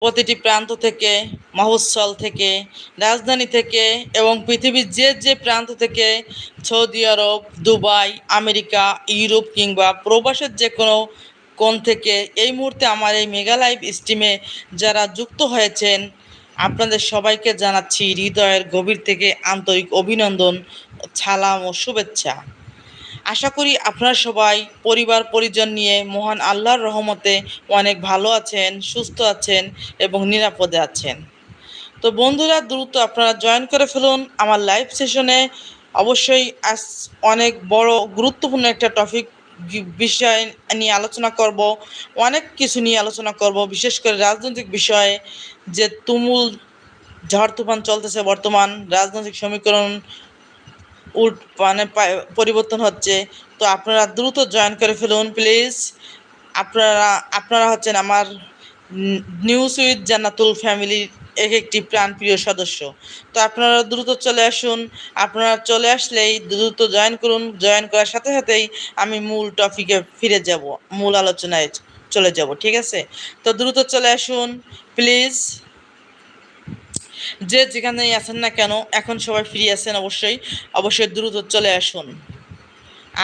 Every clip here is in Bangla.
প্রতিটি প্রান্ত থেকে, মফস্বল থেকে, রাজধানী থেকে এবং পৃথিবীর যে যে প্রান্ত থেকে সৌদি আরব, দুবাই, আমেরিকা, ইউরোপ কিংবা প্রবাসের যে কোনো কোণ থেকে এই মুহূর্তে আমার এই মেগা লাইভ স্ট্রিমে যারা যুক্ত হয়েছেন, আপনাদের সবাইকে জানাচ্ছি হৃদয়ের গভীর থেকে আন্তরিক অভিনন্দন, সালাম ও শুভেচ্ছা। আশা করি আপনারা সবাই পরিবার পরিজন নিয়ে মহান আল্লাহর রহমতে অনেক ভালো আছেন, সুস্থ আছেন এবং নিরাপদে আছেন। তো বন্ধুরা, দ্রুত আপনারা জয়েন করে ফেলুন আমার লাইভ সেশনে। অবশ্যই আজ অনেক বড় গুরুত্বপূর্ণ একটা টপিক বিষয় নিয়ে আলোচনা করব, অনেক কিছু নিয়ে আলোচনা করব, বিশেষ করে রাজনৈতিক বিষয়ে যে তুমুল ঝড় তুফান চলতেছে বর্তমান, রাজনৈতিক সমীকরণ মানে পরিবর্তন হচ্ছে। তো আপনারা দ্রুত জয়েন করে ফেলুন প্লিজ। আপনারা আপনারা হচ্ছেন আমার নিউজ উইথ জান্নাতুল ফ্যামিলির একটি প্রাণপ্রিয় সদস্য। তো আপনারা দ্রুত চলে আসুন। আপনারা চলে আসলেই দ্রুত জয়েন করুন। জয়েন করার সাথে সাথেই আমি মূল টপিকে ফিরে যাব, মূল আলোচনায় চলে যাব, ঠিক আছে? তো দ্রুত চলে আসুন প্লিজ। যে যেখানেই আছেন না কেন, এখন সবাই ফ্রি আছেন, অবশ্যই অবশ্যই দ্রুত চলে আসুন।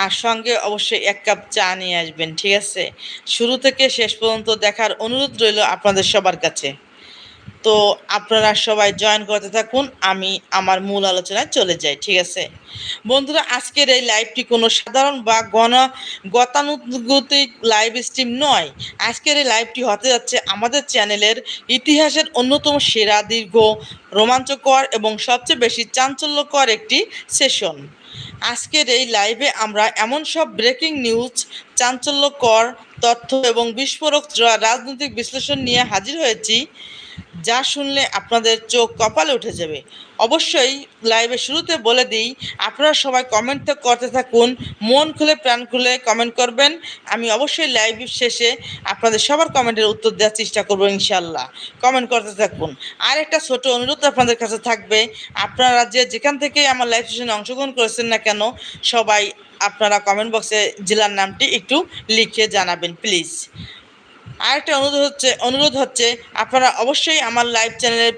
আর সঙ্গে অবশ্যই এক কাপ চা নিয়ে আসবেন, ঠিক আছে? শুরু থেকে শেষ পর্যন্ত দেখার অনুরোধ রইল আপনাদের সবার কাছে। তো আপনারা সবাই জয়েন করতে থাকুন, আমি আমার মূল আলোচনায় চলে যাই, ঠিক আছে? বন্ধুরা, আজকের এই লাইভটি কোনো সাধারণ বা গতানুগতিক লাইভ স্ট্রিম নয়। আজকের এই লাইভটি হতে যাচ্ছে আমাদের চ্যানেলের ইতিহাসের অন্যতম সেরা, দীর্ঘ, রোমাঞ্চকর এবং সবচেয়ে বেশি চাঞ্চল্যকর একটি সেশন। আজকের এই লাইভে আমরা এমন সব ব্রেকিং নিউজ, চাঞ্চল্যকর তথ্য এবং বিস্ফোরক রাজনৈতিক বিশ্লেষণ নিয়ে হাজির হয়েছি যা শুনলে আপনাদের চোখ কপালে উঠে যাবে। অবশ্যই লাইভের শুরুতে বলে দিই, আপনারা সবাই কমেন্ট করতে থাকুন, মন খুলে প্রাণ খুলে কমেন্ট করবেন। আমি অবশ্যই লাইভ শেষে আপনাদের সবার কমেন্টের উত্তর দেওয়ার চেষ্টা করবো ইনশাল্লাহ। কমেন্ট করতে থাকুন। আর একটা ছোট অনুরোধ আপনাদের কাছে থাকবে, আপনারা যে যেখান থেকে আমার লাইভ সেশনে অংশগ্রহণ করেছেন না কেন, সবাই আপনারা কমেন্ট বক্সে জেলার নামটি একটু লিখে জানাবেন প্লিজ। আরেকটা অনুরোধ হচ্ছে আপনারা অবশ্যই আমার লাইভ চ্যানেলের,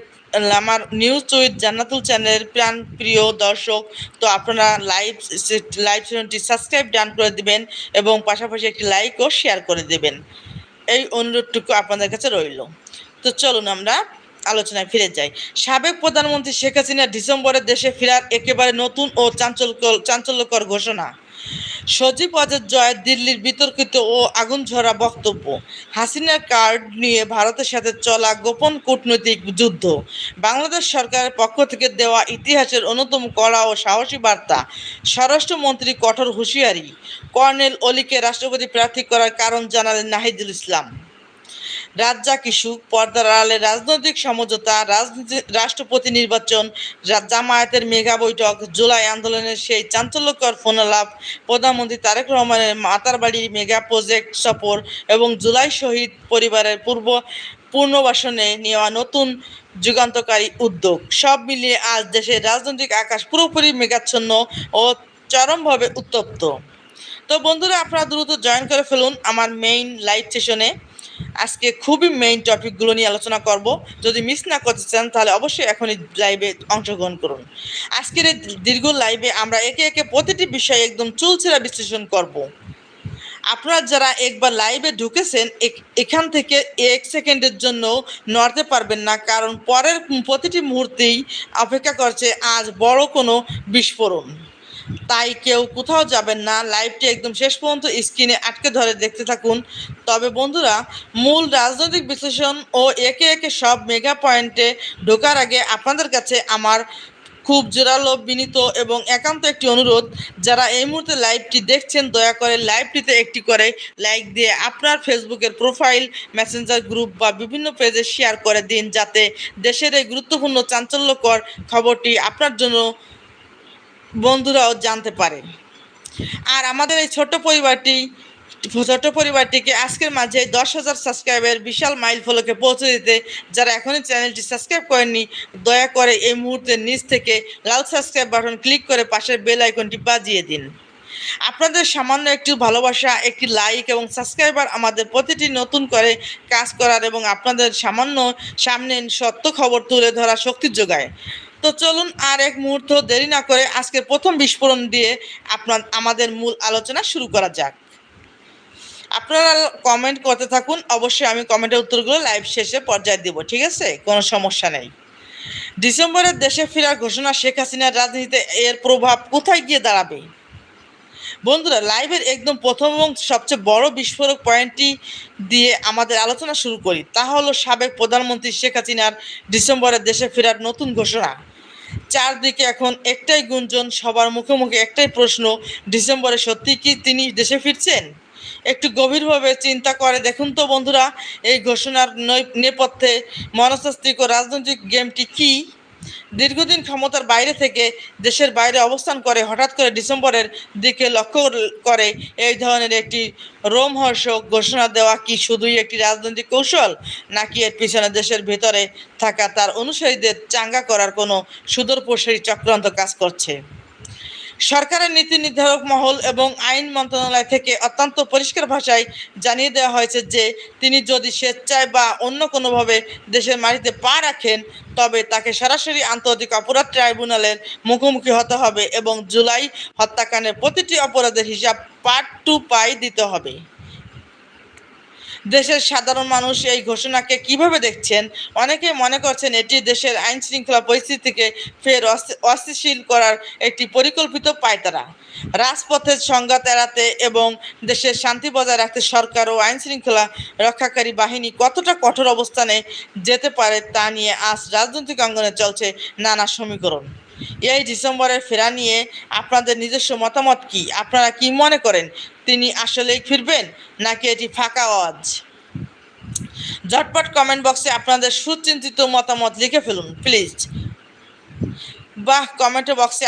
আমার নিউজ উইথ জান্নাতুল চ্যানেলের প্রাণ প্রিয় দর্শক। তো আপনারা লাইভ চ্যানেলটি সাবস্ক্রাইব ডান করে দিবেন এবং পাশাপাশি একটি লাইক ও শেয়ার করে দেবেন। এই অনুরোধটুকু আপনাদের কাছে রইল। তো চলুন আমরা আলোচনায় ফিরে যাই। সাবেক প্রধানমন্ত্রী শেখ হাসিনা ডিসেম্বরে দেশে ফেরার একেবারে নতুন ও চাঞ্চল্যকর ঘোষণা। সজীব ওয়াজেদ জয় দিল্লির বিতর্কিত ও আগুনঝরা বক্তব্য, হাসিনার কার্ড নিয়ে ভারতের সাথে চলা গোপন কূটনৈতিক যুদ্ধ, বাংলাদেশ সরকারের পক্ষ থেকে দেওয়া ইতিহাসের অন্যতম কড়া ও সাহসী বার্তা, স্বরাষ্ট্রমন্ত্রী কঠোর হুঁশিয়ারি, কর্নেল অলিকে রাষ্ট্রপতি প্রার্থী করার কারণ জানালেন নাহিদুল ইসলাম। রাজ্জাক ইস্যু, পর্দার আড়ালে রাজনৈতিক সমঝোতা, রাষ্ট্রপতি নির্বাচন, জামায়াতের মেগা বৈঠক, জুলাই আন্দোলনের সেই চাঞ্চল্যকর ফোনালাপ, প্রধানমন্ত্রী তারেক রহমানের মাতারবাড়ি মেগা প্রজেক্ট সফর এবং জুলাই শহীদ পরিবারের পুনর্বাসনে নেওয়া নতুন যুগান্তকারী উদ্যোগ, সব মিলিয়ে আজ দেশের রাজনৈতিক আকাশ পুরোপুরি মেঘাচ্ছন্ন ও চরমভাবে উত্তপ্ত। তো বন্ধুরা, আপনারা দ্রুত জয়েন করে ফেলুন আমার মেইন লাইভ সেশনে। আজকে খুবই মেইন টপিকগুলো নিয়ে আলোচনা করব। যদি মিস না করতে চান তাহলে অবশ্যই এখনই লাইভে অংশগ্রহণ করুন। আজকের এই দীর্ঘ লাইভে আমরা একে একে প্রতিটি বিষয়ে একদম চুলচেরা বিশ্লেষণ করব। আপনারা যারা একবার লাইভে ঢুকেছেন, এখান থেকে 1 সেকেন্ডের জন্য নড়তে পারবেন না, কারণ পরের প্রতিটি মুহূর্তেই অপেক্ষা করছে আজ বড় কোনো বিস্ফোরণ। তাই কেউ কোথাও যাবেন না, লাইভটি একদম শেষ পর্যন্ত স্ক্রিনে আটকে ধরে দেখতে থাকুন। তবে বন্ধুরা, মূল রাজনৈতিক বিশ্লেষণ ও একে একে সব মেগা পয়েন্টে ঢোকার আগে আপনাদের কাছে আমার খুব জোরালো, বিনীত এবং একান্ত একটি অনুরোধ, যারা এই মুহূর্তে লাইভটি দেখছেন দয়া করে লাইভটিতে একটি করে লাইক দিয়ে আপনার ফেসবুকের প্রোফাইল, মেসেঞ্জার গ্রুপ বা বিভিন্ন পেজে শেয়ার করে দিন, যাতে দেশের এই গুরুত্বপূর্ণ চাঞ্চল্যকর খবরটি আপনার জন্য বন্ধুরাও জানতে পারে। আর আমাদের এই ছোট্ট পরিবারটিকে আজকের মাঝে 10,000 সাবস্ক্রাইবের বিশাল মাইল ফলকে পৌঁছে দিতে যারা এখনই চ্যানেলটি সাবস্ক্রাইব করেননি, দয়া করে এই মুহূর্তে নিচ থেকে লাল সাবস্ক্রাইব বাটন ক্লিক করে পাশের বেল আইকনটি বাজিয়ে দিন। আপনাদের সামান্য একটু ভালোবাসা, একটি লাইক এবং সাবস্ক্রাইবার আমাদের প্রতিটি নতুন করে কাজ করার এবং আপনাদের সামনে সত্য খবর তুলে ধরা শক্তি যোগায়। তো চলুন আর এক মুহূর্ত দেরি না করে আজকের প্রথম বিস্ফোরণ দিয়ে আমাদের মূল আলোচনা শুরু করা যাক। আপনারা কমেন্ট করতে থাকুন, অবশ্যই আমি কমেন্টের উত্তরগুলো লাইভ শেষে পর্যায়ে দেব, ঠিক আছে? কোনো সমস্যা নেই। ডিসেম্বরের দেশে ফেরার ঘোষণা, শেখ হাসিনার রাজনীতিতে এর প্রভাব কোথায় গিয়ে দাঁড়াবে? বন্ধুরা, লাইভের একদম প্রথম এবং সবচেয়ে বড় বিস্ফোরক পয়েন্টটি দিয়ে আমাদের আলোচনা শুরু করি। তা হলো সাবেক প্রধানমন্ত্রী শেখ হাসিনার ডিসেম্বরে দেশে ফেরার নতুন ঘোষণা। চারদিকে এখন একটাই গুঞ্জন, সবার মুখে মুখে একটাই প্রশ্ন, ডিসেম্বরে সত্যি কি তিনি দেশে ফিরছেন? একটু গভীরভাবে চিন্তা করে দেখুন তো বন্ধুরা, এই ঘোষণার নেপথ্যে মনস্তাত্ত্বিক ও রাজনৈতিক গেমটি কী? দীর্ঘদিন ক্ষমতার বাইরে থেকে দেশের বাইরে অবস্থান করে হঠাৎ করে ডিসেম্বরের দিকে লক্ষ্য করে এই ধরনের একটি রোমহর্ষক ঘোষণা দেওয়া কি শুধুই একটি রাজনৈতিক কৌশল, নাকি এর পিছনে দেশের ভেতরে থাকা তার অনুসারীদের চাঙ্গা করার কোনো সুদূরপ্রসারী চক্রান্ত কাজ করছে? সরকারের নীতি নির্ধারক মহল এবং আইন মন্ত্রণালয় থেকে অত্যন্ত পরিষ্কার ভাষায় জানিয়ে দেওয়া হয়েছে যে তিনি যদি স্বেচ্ছায় বা অন্য কোনোভাবে দেশের মাটিতে পা রাখেন, তবে তাকে সরাসরি আন্তর্জাতিক অপরাধ ট্রাইব্যুনালের মুখোমুখি হতে হবে এবং জুলাই হত্যাকাণ্ডের প্রতিটি অপরাধের হিসাব পার্ট টু পাই দিতে হবে। দেশের সাধারণ মানুষ এই ঘোষণাকে কিভাবে দেখছেন? অনেকে মনে করছেন এটি দেশের আইন শৃঙ্খলা পরিস্থিতিকে ফের অস্থিতিশীল করার একটি পরিকল্পিত পায়তারা। রাজপথের সংঘাত এড়াতে এবং দেশের শান্তি বজায় রাখতে সরকার ও আইন শৃঙ্খলা রক্ষাকারী বাহিনী কতটা কঠোর অবস্থানে যেতে পারে তা নিয়ে আজ রাজনৈতিক অঙ্গনে চলছে নানা সমীকরণ। এই ডিসেম্বরের ফেরা নিয়ে আপনাদের নিজস্ব মতামত কি? আপনারা কি মনে করেন, তিনি আসলেই ফিরবেন নাকি এটি ফাঁকা আওয়াজ? ঝটপট কমেন্ট বক্সে আপনাদের সুচিন্তিত মতামত লিখে ফেলুন প্লিজ। কমেন্ট বক্সে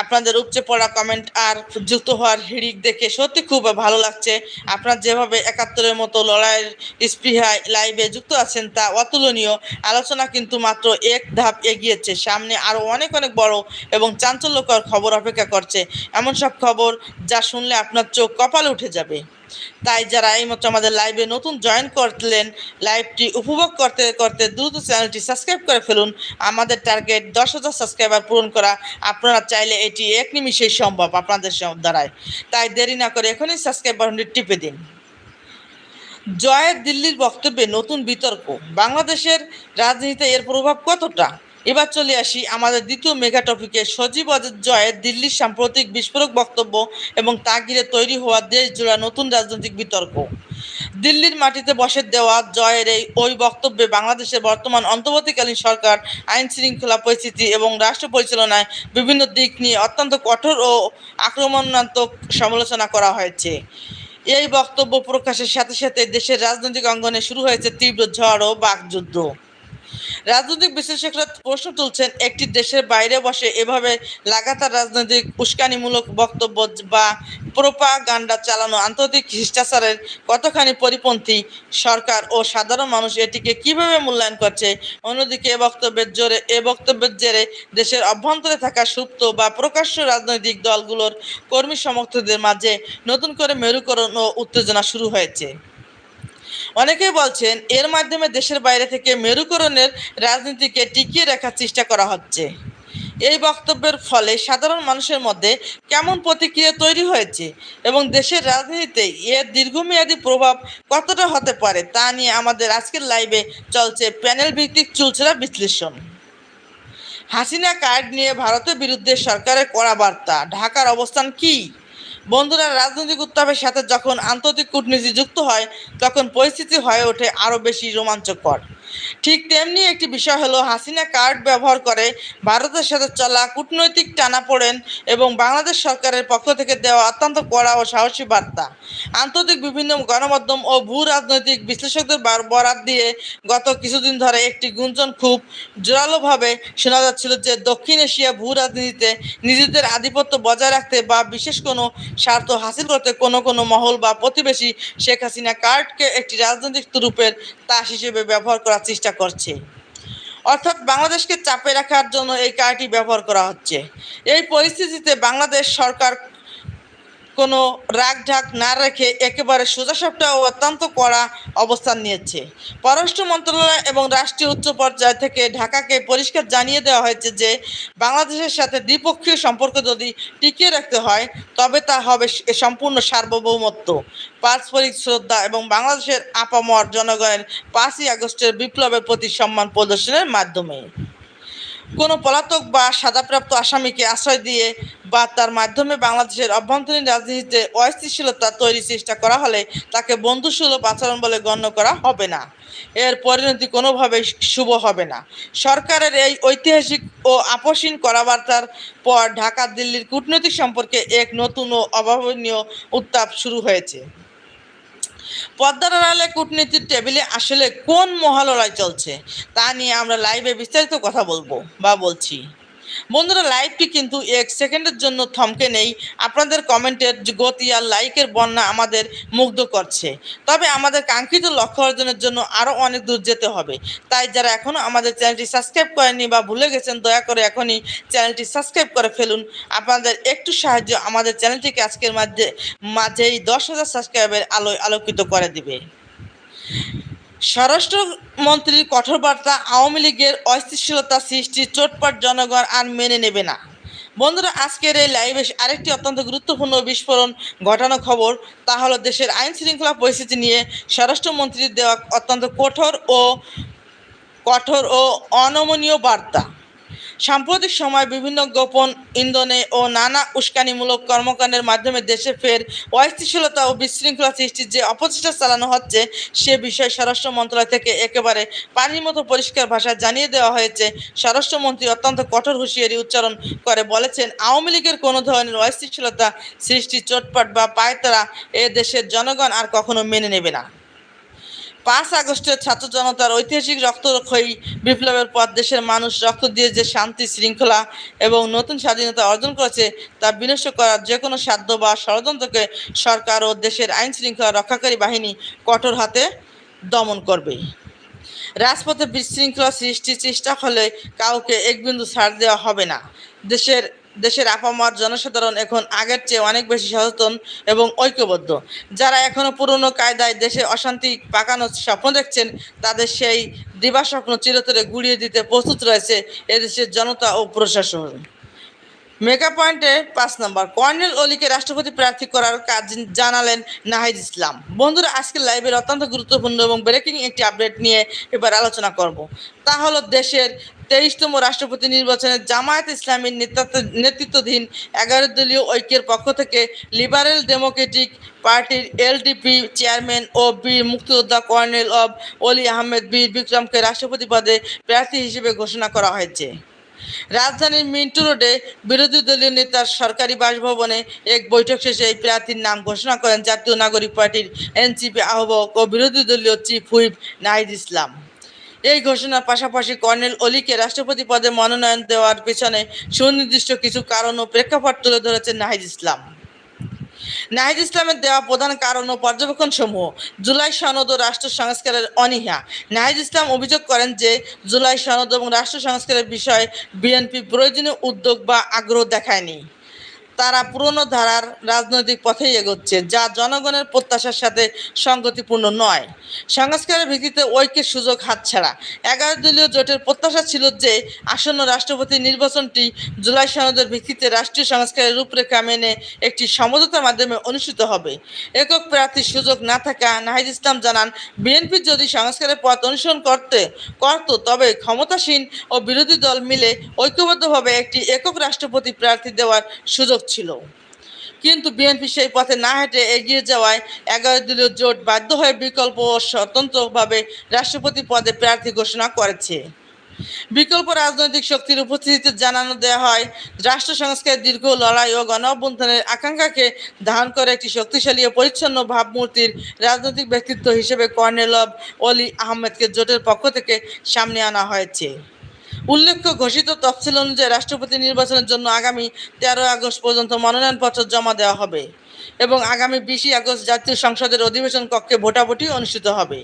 আপনাদের উপচে পড়া কমেন্ট আর যুক্ত হওয়ার হিড়িক দেখে সত্যি খুব ভালো লাগছে। আপনারা যেভাবে ৭১-এর মতো লড়াইয়ের স্পৃহায় লাইভে যুক্ত আছেন তা অতুলনীয়। আলোচনা কিন্তু মাত্র এক ধাপ এগিয়েছে, সামনে আরও অনেক বড় এবং চাঞ্চল্যকর খবর অপেক্ষা করছে। এমন সব খবর যা শুনলে আপনার চোখ কপালে উঠে যাবে। তাই যারা এইমাত্র আমাদের লাইভে নতুন জয়েন করলেন, লাইভটি উপভোগ করতে করতে দ্রুত চ্যানেলটি সাবস্ক্রাইব করে ফেলুন। আমাদের টার্গেট ১০,০০০ সাবস্ক্রাইবার পূরণ করা। আপনারা চাইলে এটি এক নিমিষেই সম্ভব আপনাদের দ্বারাই। তাই দেরি না করে এখনই সাবস্ক্রাইব বাটনটি টিপে দিন। জয়ের দিল্লির বক্তব্যে নতুন বিতর্ক, বাংলাদেশের রাজনীতিতে এর প্রভাব কতটা? এবার চলে আসি আমাদের দ্বিতীয় মেগা টপিকে। সজীব ওয়াজেদ জয়ের দিল্লির সাম্প্রতিক বিস্ফোরক বক্তব্য এবং তা ঘিরে তৈরি হওয়া দেশ জোড়া নতুন রাজনৈতিক বিতর্ক। দিল্লির মাটিতে বসে দেওয়া জয়ের ওই বক্তব্যে বাংলাদেশের বর্তমান অন্তর্বর্তীকালীন সরকার, আইন শৃঙ্খলা পরিস্থিতি এবং রাষ্ট্র পরিচালনায় বিভিন্ন দিক নিয়ে অত্যন্ত কঠোর ও আক্রমণাত্মক সমালোচনা করা হয়েছে। এই বক্তব্য প্রকাশের সাথে সাথে দেশের রাজনৈতিক অঙ্গনে শুরু হয়েছে তীব্র ঝড় ও বাকযুদ্ধ। রাজনৈতিক বিশ্লেষকরা প্রশ্ন তুলছেন, একটি দেশের বাইরে বসে এভাবে লাগাতার রাজনৈতিক উস্কানিমূলক বক্তব্য বা প্রোপাগান্ডা চালানো আন্তর্জাতিক শিষ্টাচারের কতখানি পরিপন্থী? সরকার ও সাধারণ মানুষ এটিকে কিভাবে মূল্যায়ন করছে? অন্যদিকে এ বক্তব্যের জেরে দেশের অভ্যন্তরে থাকা সুপ্ত বা প্রকাশ্য রাজনৈতিক দলগুলোর কর্মী সমর্থকদের মাঝে নতুন করে মেরুকরণ ও উত্তেজনা শুরু হয়েছে। অনেকেই বলছেন এর মাধ্যমে দেশের বাইরে থেকে মেরুকরণের রাজনীতিকে টিকিয়ে রাখার চেষ্টা করা হচ্ছে। এই বক্তব্যের ফলে সাধারণ মানুষের মধ্যে কেমন প্রতিক্রিয়া তৈরি হয়েছে এবং দেশের রাজনীতিতে এর দীর্ঘমেয়াদী প্রভাব কতটা হতে পারে তা নিয়ে আমাদের আজকের লাইভে চলছে প্যানেল ভিত্তিক চুলচেরা বিশ্লেষণ। হাসিনা কার্ড নিয়ে ভারতের বিরুদ্ধে সরকারের কড়া বার্তা, ঢাকার অবস্থান কী? বন্ধুরা, রাজনৈতিক উত্তাপের সাথে যখন আন্তর্জাতিক কূটনীতি যুক্ত হয় তখন পরিস্থিতি হয়ে ওঠে আরও বেশি রোমাঞ্চকর। ঠিক তেমনি একটি বিষয় হলো হাসিনা কার্ড ব্যবহার করে ভারতের সাথে চলা কূটনৈতিক টানাপোড়েন এবং বাংলাদেশ সরকারের পক্ষ থেকে দেওয়া অত্যন্ত কড়া ও সাহসী বার্তা। আন্তর্জাতিক বিভিন্ন গণমাধ্যম ও ভূ রাজনৈতিক বিশ্লেষকদের বরাত দিয়ে গত কিছুদিন ধরে একটি গুঞ্জন খুব জোরালোভাবে শোনা যাচ্ছিল যে দক্ষিণ এশিয়া ভূ রাজনীতিতে নিজেদের আধিপত্য বজায় রাখতে বা বিশেষ কোনো স্বার্থ হাসিল করতে কোনো মহল বা প্রতিবেশী শেখ হাসিনা কার্ডকে একটি রাজনৈতিক রূপের তাস হিসেবে ব্যবহার করার চেষ্টা করছে। অর্থাৎ বাংলাদেশকে চাপে রাখার জন্য এই কার্ডটি ব্যবহার করা হচ্ছে। এই পরিস্থিতিতে বাংলাদেশ সরকার কোনো রাগঢাক না রেখে একেবারে সোজাসাপটা ও অত্যন্ত কড়া অবস্থান নিয়েছে। পররাষ্ট্র মন্ত্রণালয় এবং রাষ্ট্রীয় উচ্চ পর্যায় থেকে ঢাকাকে পরিষ্কার জানিয়ে দেওয়া হয়েছে যে বাংলাদেশের সাথে দ্বিপক্ষীয় সম্পর্ক যদি টিকিয়ে রাখতে হয় তবে তা হবে সম্পূর্ণ সার্বভৌমত্ব, পারস্পরিক শ্রদ্ধা এবং বাংলাদেশের আপামর জনগণের 5ই আগস্টের বিপ্লবের প্রতি সম্মান প্রদর্শনের মাধ্যমে। কোনো পলাতক বা সাজাপ্রাপ্ত আসামিকে আশ্রয় দিয়ে বা তার মাধ্যমে বাংলাদেশের অভ্যন্তরীণ রাজনীতিতে অস্থিতিশীলতা তৈরির চেষ্টা করা হলে তাকে বন্ধুসুলভ আচরণ বলে গণ্য করা হবে না। এর পরিণতি কোনোভাবেই শুভ হবে না। সরকারের এই ঐতিহাসিক ও আপসীন কড়াবার্তার পর ঢাকা দিল্লির কূটনৈতিক সম্পর্কে এক নতুন ও অভাবনীয় উত্তাপ শুরু হয়েছে। পদ্মার আড়ালে কূটনীতির টেবিলে আসলে কোন মহালড়াই চলছে তা নিয়ে আমরা লাইভে বিস্তারিত কথা বলছি। বন্ধুরা, লাইভটি কিন্তু 1 সেকেন্ডের জন্য থমকে নেই। আপনাদের কমেন্টের গতি আর লাইকের বন্যা আমাদের মুগ্ধ করছে। তবে আমাদের কাঙ্ক্ষিত লক্ষ্য অর্জনের জন্য আরও অনেক দূর যেতে হবে। তাই যারা এখনও আমাদের চ্যানেলটি সাবস্ক্রাইব করেননি বা ভুলে গেছেন, দয়া করে এখনই চ্যানেলটি সাবস্ক্রাইব করে ফেলুন। আপনাদের একটু সাহায্য আমাদের চ্যানেলটিকে আজকের মাঝেই 10,000 সাবস্ক্রাইবের আলোয় আলোকিত করে দিবে। স্বরাষ্ট্রমন্ত্রীর কঠোর বার্তা, আওয়ামী লীগের অস্থিতিশীলতা সৃষ্টি চোটপাট জনগণ আর মেনে নেবে না। বন্ধুরা, আজকের এই লাইভে আরেকটি অত্যন্ত গুরুত্বপূর্ণ বিস্ফোরণ ঘটানো খবর, তা হলো দেশের আইন শৃঙ্খলা পরিস্থিতি নিয়ে স্বরাষ্ট্রমন্ত্রীর দেওয়া অত্যন্ত কঠোর ও অনমনীয় বার্তা। সাম্প্রতিক সময় বিভিন্ন গোপন ইন্ধনে ও নানা উস্কানিমূলক কর্মকাণ্ডের মাধ্যমে দেশে ফের অস্থিতিশীলতা ও বিশৃঙ্খলা সৃষ্টির যে অপচেষ্টা চালানো হচ্ছে সে বিষয়ে স্বরাষ্ট্র মন্ত্রণালয় থেকে একেবারে পানির মতো পরিষ্কার ভাষায় জানিয়ে দেওয়া হয়েছে। স্বরাষ্ট্রমন্ত্রী অত্যন্ত কঠোর হুঁশিয়ারি উচ্চারণ করে বলেছেন, আওয়ামী লীগের কোনো ধরনের অস্থিতিশীলতা সৃষ্টি, চোটপাট বা পায়তারা এ দেশের জনগণ আর কখনো মেনে নেবে না। 5 আগস্টের ছাত্র জনতার ঐতিহাসিক রক্তক্ষয়ী বিপ্লবের পর দেশের মানুষ রক্ত দিয়ে যে শান্তি, শৃঙ্খলা এবং নতুন স্বাধীনতা অর্জন করেছে তা বিনষ্ট করার যে কোনো সাধ্য বা ষড়যন্ত্রকে সরকার ও দেশের আইন শৃঙ্খলা রক্ষাকারী বাহিনী কঠোর হাতে দমন করবে। রাজপথে বিশৃঙ্খলা সৃষ্টির চেষ্টা হলে কাউকে এক বিন্দু ছাড় দেওয়া হবে না। দেশের আপামর জনসাধারণ এখন আগের চেয়ে অনেক বেশি সচেতন এবং ঐক্যবদ্ধ। যারা এখনও পুরনো কায়দায় দেশে অশান্তি পাকানোর স্বপ্ন দেখছেন তাদের সেই দিবাস্বপ্ন চিরতরে গুড়িয়ে দিতে প্রস্তুত রয়েছে এদেশের জনতা ও প্রশাসন। মেগা পয়েন্টে 5 নম্বর, কর্নেল অলিকে রাষ্ট্রপতি প্রার্থী করার কাজ জানালেন নাহিদ ইসলাম। বন্ধুরা, আজকের লাইভের অত্যন্ত গুরুত্বপূর্ণ এবং ব্রেকিং একটি আপডেট নিয়ে এবার আলোচনা করব। তা হলো দেশের 23তম রাষ্ট্রপতি নির্বাচনে জামায়াত ইসলামীর নেতৃত্বাধীন 11 দলীয় ঐক্যের পক্ষ থেকে লিবারেল ডেমোক্রেটিক পার্টির এলডিপি চেয়ারম্যান ও বীর মুক্তিযোদ্ধা কর্নেল অলি আহমেদ বীর বিক্রমকে রাষ্ট্রপতি পদে প্রার্থী হিসেবে ঘোষণা করা হয়েছে। রাজধানীর মিন্টু রোডে বিরোধী দলীয় নেতার সরকারি বাসভবনে এক বৈঠক শেষে এই প্রার্থীর নাম ঘোষণা করেন জাতীয় নাগরিক পার্টির এনসিপি আহ্বায়ক ও বিরোধী দলীয় চিফ হুইপ নাহিদ ইসলাম। এই ঘোষণার পাশাপাশি কর্নেল অলিকে রাষ্ট্রপতি পদে মনোনয়ন দেওয়ার পেছনে সুনির্দিষ্ট কিছু কারণ ও প্রেক্ষাপট তুলে ধরেছেন নাহিদ ইসলাম। নাহিদ ইসলামের দেওয়া প্রধান কারণ ও পর্যবেক্ষণ সমূহ: জুলাই সনদ ও রাষ্ট্র সংস্কারের অনীহা। নাহিদ ইসলাম অভিযোগ করেন যে জুলাই সনদ এবং রাষ্ট্র সংস্কারের বিষয়ে বিএনপি প্রয়োজনীয় উদ্যোগ বা আগ্রহ দেখায়নি। তারা পুরনো ধারার রাজনৈতিক পথেই এগোচ্ছে, যা জনগণের প্রত্যাশার সাথে সঙ্গতিপূর্ণ নয়। সংস্কারের ভিত্তিতে ঐক্যের সুযোগ হাতছাড়া। 11 দলীয় জোটের প্রত্যাশা ছিল যে আসন্ন রাষ্ট্রপতি নির্বাচনটি জুলাই সনদের ভিত্তিতে রাষ্ট্রীয় সংস্কারের রূপরেখা মেনে একটি সমঝোতার মাধ্যমে অনুষ্ঠিত হবে। একক প্রার্থীর সুযোগ না থাকা নাহিদ ইসলাম জানান, বিএনপি যদি সংস্কারের পথ অনুসরণ করত তবে ক্ষমতাসীন ও বিরোধী দল মিলে ঐক্যবদ্ধভাবে একটি একক রাষ্ট্রপতি প্রার্থী দেওয়ার সুযোগ ছিল। কিন্তু বিএনপি সেই পথে না হেঁটে এগিয়ে যাওয়ায় 11 দলীয় জোট বাধ্য হয়ে বিকল্প ও স্বতন্ত্রভাবে রাষ্ট্রপতি পদে প্রার্থী ঘোষণা করেছে। বিকল্প রাজনৈতিক শক্তির উপস্থিতিতে জানানো দেওয়া হয়, রাষ্ট্র সংস্কারের দীর্ঘ লড়াই ও গণ অভ্যুত্থানের আকাঙ্ক্ষাকে ধারণ করে একটি শক্তিশালী ও পরিচ্ছন্ন ভাবমূর্তির রাজনৈতিক ব্যক্তিত্ব হিসেবে কর্নেল অলি আহমেদকে জোটের পক্ষ থেকে সামনে আনা হয়েছে। উল্লেখ্য, ঘোষিত তফসিল অনুযায়ী রাষ্ট্রপতি নির্বাচনের জন্য আগামী 13 আগস্ট পর্যন্ত মনোনয়নপত্র জমা দেওয়া হবে এবং আগামী 20 আগস্ট জাতীয় সংসদের অধিবেশন কক্ষে ভোটাভুটি অনুষ্ঠিত হবে।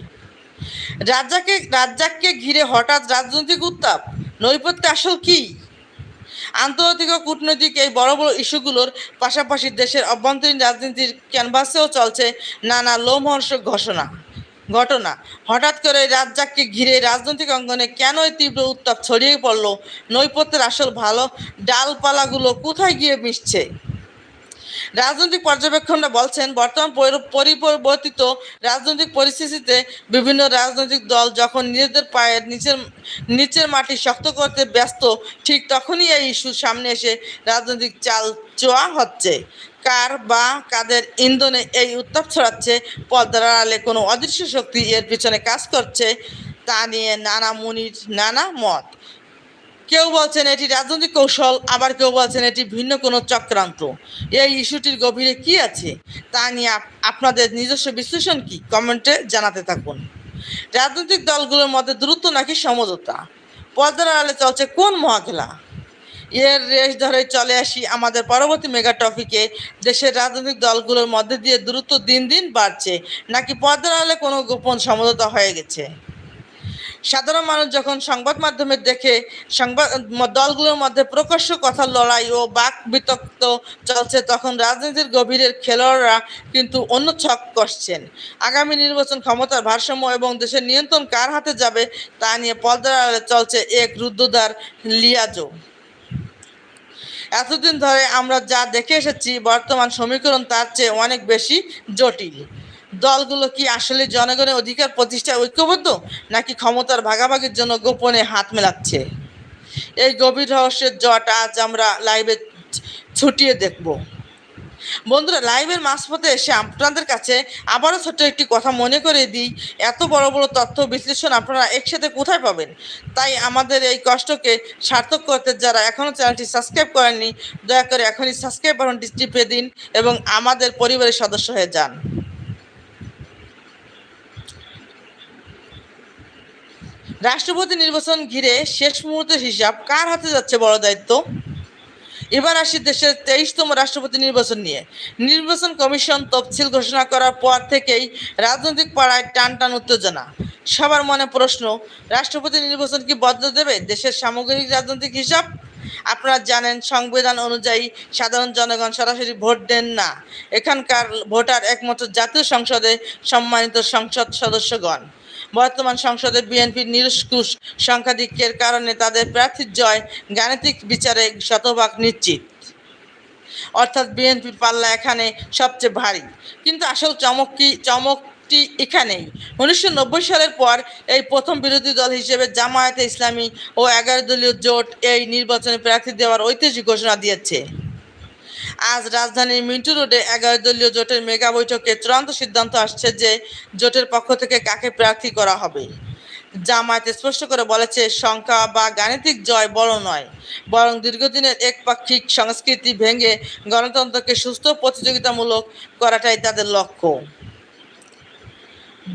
রাজ্জাককে ঘিরে হঠাৎ রাজনৈতিক উত্তাপ, নৈপথ্যে আসল কি? আন্তর্জাতিক ও কূটনৈতিক এই বড় বড় ইস্যুগুলোর পাশাপাশি দেশের অভ্যন্তরীণ রাজনীতির ক্যানভাসেও চলছে নানা লোমহর্ষক ঘটনা। হঠাৎ করে রাজ্জাককে ঘিরে রাজনৈতিক অঙ্গনে কেন এই তীব্র উত্তাপ ছড়িয়ে পড়ল? নৈপথ্যের আসল ভালো ডালপালাগুলো কোথায় গিয়ে মিশছে? রাজনৈতিক পর্যবেক্ষণরা বলছেন, বর্তমান পরিবর্তিত রাজনৈতিক পরিস্থিতিতে বিভিন্ন রাজনৈতিক দল যখন নিজেদের পায়ের নিচের মাটি শক্ত করতে ব্যস্ত, ঠিক তখনই এই ইস্যু সামনে এসে রাজনৈতিক চাল চোয়া হচ্ছে। কার বা কাদের ইন্ধনে এই উত্তাপ ছড়াচ্ছে, পর্দার আড়ালে কোনো অদৃশ্য শক্তি এর পিছনে কাজ করছে, তা নিয়ে নানা মুনির নানা মত। কেউ বলছেন এটি রাজনৈতিক কৌশল, আবার কেউ বলছেন এটি ভিন্ন কোনো চক্রান্ত। এই ইস্যুটির গভীরে কি আছে তা নিয়ে আপনাদের নিজস্ব বিশ্লেষণ কি, কমেন্টে জানাতে থাকুন। রাজনৈতিক দলগুলোর মধ্যে দূরত্ব নাকি সমঝোতা? পর্দার আড়ালে চলছে কোন মহাখেলা? এর রেশ ধরে চলে আসি আমাদের পরবর্তী মেগা টপিকে। দেশের রাজনৈতিক দলগুলোর মধ্যে দিয়ে দূরত্ব দিন দিন বাড়ছে, নাকি পর্দার আড়ালে কোনো গোপন সমঝোতা হয়ে গেছে? সাধারণ মানুষ যখন সংবাদ মাধ্যমে দেখে দলগুলোর মধ্যে প্রকাশ্য কথার লড়াই ও বাক বিতক্ত চলছে, তখন রাজনীতির গভীরের খেলোয়াড়রা কিন্তু অন্য ছক কষছেন। আগামী নির্বাচন, ক্ষমতার ভারসাম্য এবং দেশের নিয়ন্ত্রণ কার হাতে যাবে তা নিয়ে পর্দার আড়ালে চলছে এক রুদ্ধদ্বার লিয়াজো। এতদিন ধরে আমরা যা দেখে এসেছি, বর্তমান সমীকরণ তার চেয়ে অনেক বেশি জটিল। দলগুলো কি আসলে জনগণের অধিকার প্রতিষ্ঠায় ঐক্যবদ্ধ, নাকি ক্ষমতার ভাগাভাগির জন্য গোপনে হাত মেলাচ্ছে? এই গভীর রহস্যের জট আজ আমরা লাইভে ছুটিয়ে দেখব। বন্ধুরা, লাইভের মাঝপথে এসে আপনাদের কাছে আবারও ছোট্ট একটি কথা মনে করে দিই, এত বড় বড় তথ্য বিশ্লেষণ আপনারা একসাথে কোথায় পাবেন? তাই আমাদের এই কষ্টকে সার্থক করতে যারা এখনও চ্যানেলটি সাবস্ক্রাইব করেননি, দয়া করে এখনই সাবস্ক্রাইব বাটনটি টিপে দিন এবং আমাদের পরিবারের সদস্য হয়ে যান। রাষ্ট্রপতি নির্বাচন ঘিরে শেষ মুহূর্তের হিসাব, কার হাতে যাচ্ছে বড় দায়িত্ব? এবার আসি দেশের 23তম রাষ্ট্রপতি নির্বাচন নিয়ে। নির্বাচন কমিশন তফসিল ঘোষণা করার পর থেকেই রাজনৈতিক পাড়ায় টান টান উত্তেজনা। সবার মনে প্রশ্ন, রাষ্ট্রপতি নির্বাচন কি বদলে দেবে দেশের সামগ্রিক রাজনৈতিক হিসাব? আপনারা জানেন, সংবিধান অনুযায়ী সাধারণ জনগণ সরাসরি ভোট দেন না। এখানকার ভোটার একমাত্র জাতীয় সংসদে সম্মানিত সংসদ সদস্যগণ। বর্তমান সংসদে বিএনপির নিরঙ্কুশ সংখ্যাধিক্যের কারণে তাদের প্রার্থীর জয় গাণিতিক বিচারে শতভাগ নিশ্চিত। অর্থাৎ বিএনপির পাল্লা এখানে সবচেয়ে ভারী। কিন্তু আসল চমকটি এখানেই। 1990 সালের পর এই প্রথম বিরোধী দল হিসেবে জামায়াতে ইসলামী ও 11 দলীয় জোট এই নির্বাচনে প্রার্থী দেওয়ার ঐতিহাসিক ঘোষণা দিয়েছে। আজ রাজধানীর মিন্টু রোডে 11 দলীয় জোটের মেগা বৈঠকে চূড়ান্ত সিদ্ধান্ত আসছে যে জোটের পক্ষ থেকে কাকে প্রার্থী করা হবে। জামায়াত স্পষ্ট করে বলেছে, সংখ্যা বা গাণিতিক জয় বড় নয়, বরং দীর্ঘদিনের একপাক্ষিক সংস্কৃতি ভেঙে গণতন্ত্রকে সুস্থ প্রতিযোগিতামূলক করাটাই তাদের লক্ষ্য।